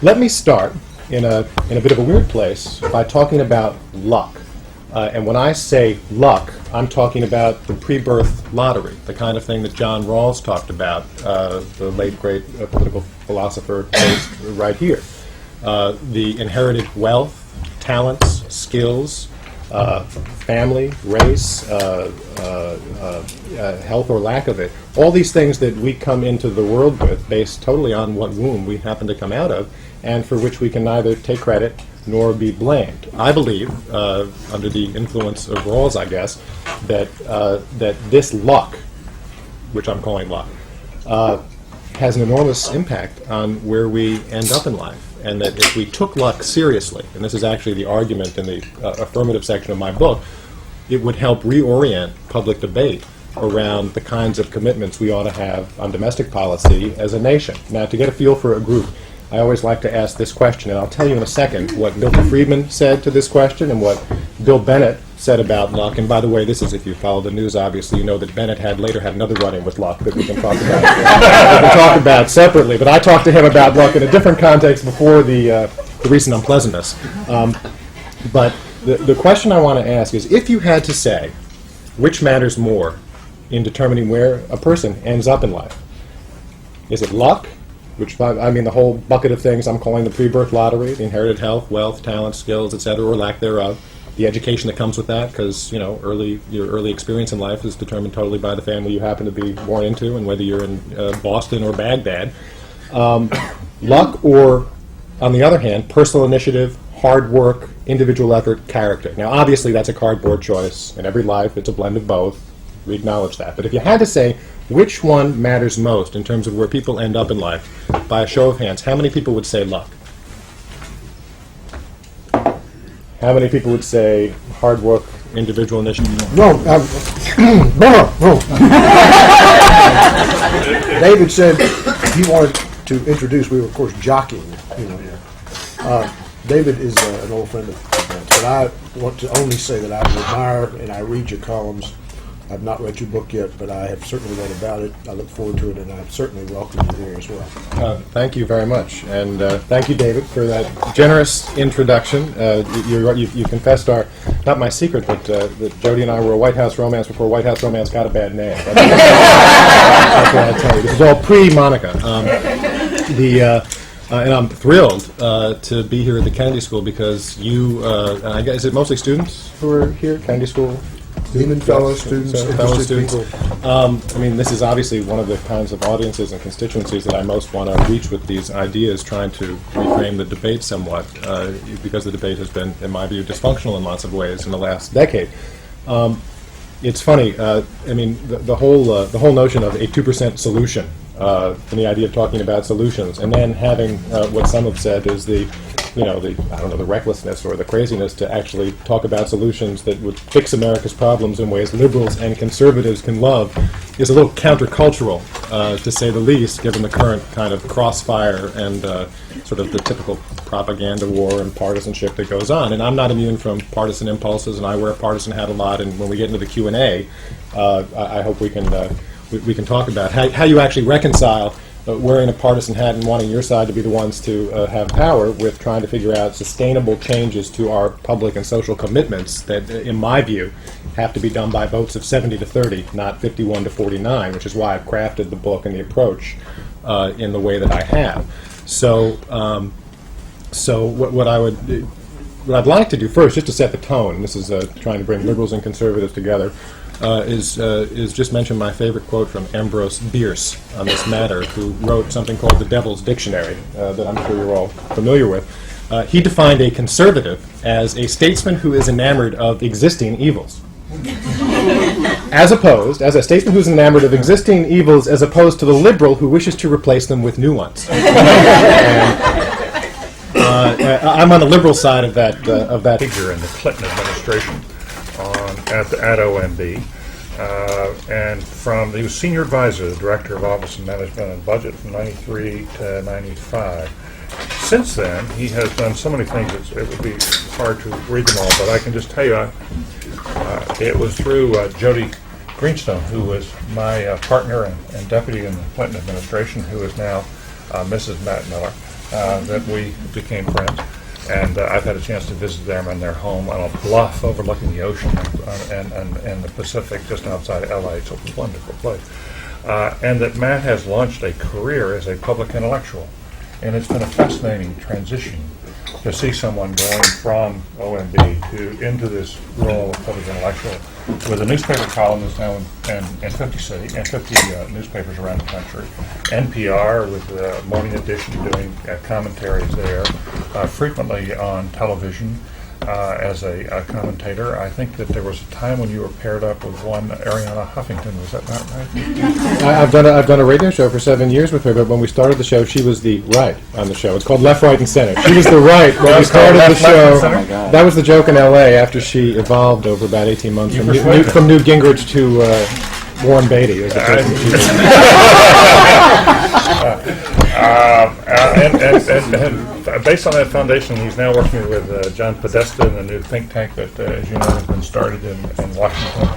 B: Let me start in a bit of a weird place by talking about luck. And when I say luck, I'm talking about the pre-birth lottery, the kind of thing that John Rawls talked about, the late great political philosopher based right here. The inherited wealth, talents, skills, family, race, health or lack of it, all these things that we come into the world with based totally on what womb we happen to come out of, and for which we can neither take credit nor be blamed. I believe, under the influence of Rawls, I guess, that this luck, which I'm calling luck, has an enormous impact on where we end up in life. And that if we took luck seriously, and this is actually the argument in the affirmative section of my book, it would help reorient public debate around the kinds of commitments we ought to have on domestic policy as a nation. Now, to get a feel for a group, I always like to ask this question, and I'll tell you in a second what Milton Friedman said to this question and what Bill Bennett said about luck. And by the way, this is, if you follow the news, obviously, you know that Bennett later had another run-in with luck that we can talk about separately. But I talked to him about luck in a different context before the recent unpleasantness. But the question I want to ask is, if you had to say which matters more in determining where a person ends up in life, is it luck? Which, I mean, the whole bucket of things I'm calling the pre-birth lottery, the inherited health, wealth, talent, skills, etc., or lack thereof, the education that comes with that, because, you know, your early experience in life is determined totally by the family you happen to be born into, and whether you're in Boston or Baghdad. Luck, or, on the other hand, personal initiative, hard work, individual effort, character. Now, obviously, that's a cardboard choice. In every life, it's a blend of both. We acknowledge that. But if you had to say which one matters most in terms of where people end up in life, by a show of hands, how many people would say luck? How many people would say hard work, individual initiative?
C: No. David said he wanted to introduce, we were, of course, jockeying, here. David is an old friend of mine, but I want to only say that I admire and I read your columns. I've not read your book yet, but I have certainly read about it. I look forward to it, and I certainly welcome you here as well.
B: Thank you very much, and thank you, David, for that generous introduction. You confessed not my secret, but that Jody and I were a White House romance before White House romance got a bad name. That's what I tell you. This is all pre-Monica. And I'm thrilled to be here at the Kennedy School because I guess, is it mostly students who are here, Kennedy School?
C: Even fellow students,
B: fellow
C: interested
B: students.
C: people.
B: I mean, this is obviously one of the kinds of audiences and constituencies that I most want to reach with these ideas, trying to reframe the debate somewhat, because the debate has been, in my view, dysfunctional in lots of ways in the last decade. It's funny. I mean, the whole notion of a 2% solution, and the idea of talking about solutions, and then having what some have said is the recklessness or the craziness to actually talk about solutions that would fix America's problems in ways liberals and conservatives can love, is a little countercultural, to say the least, given the current kind of crossfire and sort of the typical propaganda war and partisanship that goes on. And I'm not immune from partisan impulses, and I wear a partisan hat a lot. And when we get into the Q&A, I hope we can talk about how you actually reconcile wearing a partisan hat and wanting your side to be the ones to have power with trying to figure out sustainable changes to our public and social commitments that, in my view, have to be done by votes of 70-30, not 51-49, which is why I've crafted the book and the approach in the way that I have. So what I'd like to do first, just to set the tone, this is trying to bring liberals and conservatives together, is just mention my favorite quote from Ambrose Bierce on this matter, who wrote something called the Devil's Dictionary, that I'm sure you're all familiar with. He defined a conservative as a statesman who is enamored of existing evils. As a statesman who's enamored of existing evils, as opposed to the liberal who wishes to replace them with new ones. I'm on the liberal side of that
A: figure in the Clinton administration at OMB, and he was senior advisor, the director of Office of Management and Budget from 93 to 95. Since then, he has done so many things it would be hard to read them all, but I can just tell you, it was through Jody Greenstone, who was my partner and deputy in the Clinton administration, who is now Mrs. Matt Miller, that we became friends. And I've had a chance to visit them in their home on a bluff overlooking the ocean and the Pacific just outside of LA. It's a wonderful place. And that Matt has launched a career as a public intellectual. And it's been a fascinating transition to see someone going from OMB into this role of public intellectual with a newspaper columnist now in 50 newspapers around the country. NPR with the Morning Edition doing commentaries there, frequently on television as a commentator. I think that there was a time when you were paired up with one Arianna Huffington. Was that not right?
B: I've done a radio show for 7 years with her, but when we started the show, she was the right on the show. It's called Left, Right, and Center. She was the right when we started the show. That was the joke in L.A. after she evolved over about 18 months from Newt Gingrich to Warren Beatty. As the
A: and based on that foundation, he's now working with John Podesta in a new think tank that, as you know, has been started in Washington.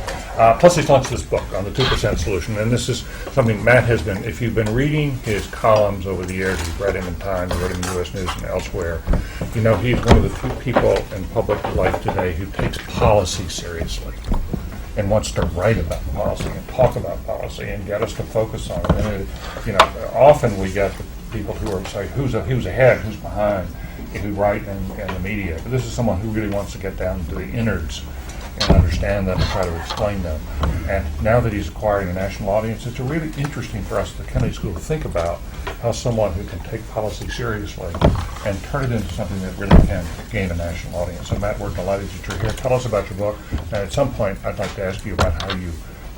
A: Plus, he's launched this book on the 2% solution, and this is something Matt has been, if you've been reading his columns over the years, you've read him in Times, you've read him in U.S. News and elsewhere, you know he's one of the few people in public life today who takes policy seriously and wants to write about policy and talk about policy and get us to focus on it. And often we get people who are saying, who's ahead, who's behind, who write in the media. But this is someone who really wants to get down to the innards and understand them and try to explain them. And now that he's acquiring a national audience, it's really interesting for us at the Kennedy School to think about how someone who can take policy seriously and turn it into something that really can gain a national audience. So Matt, we're delighted that you're here. Tell us about your book. And at some point, I'd like to ask you about how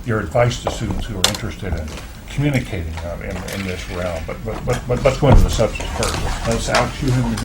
A: your advice to students who are interested in communicating in this realm. But let's go into the substance first. Alex, you have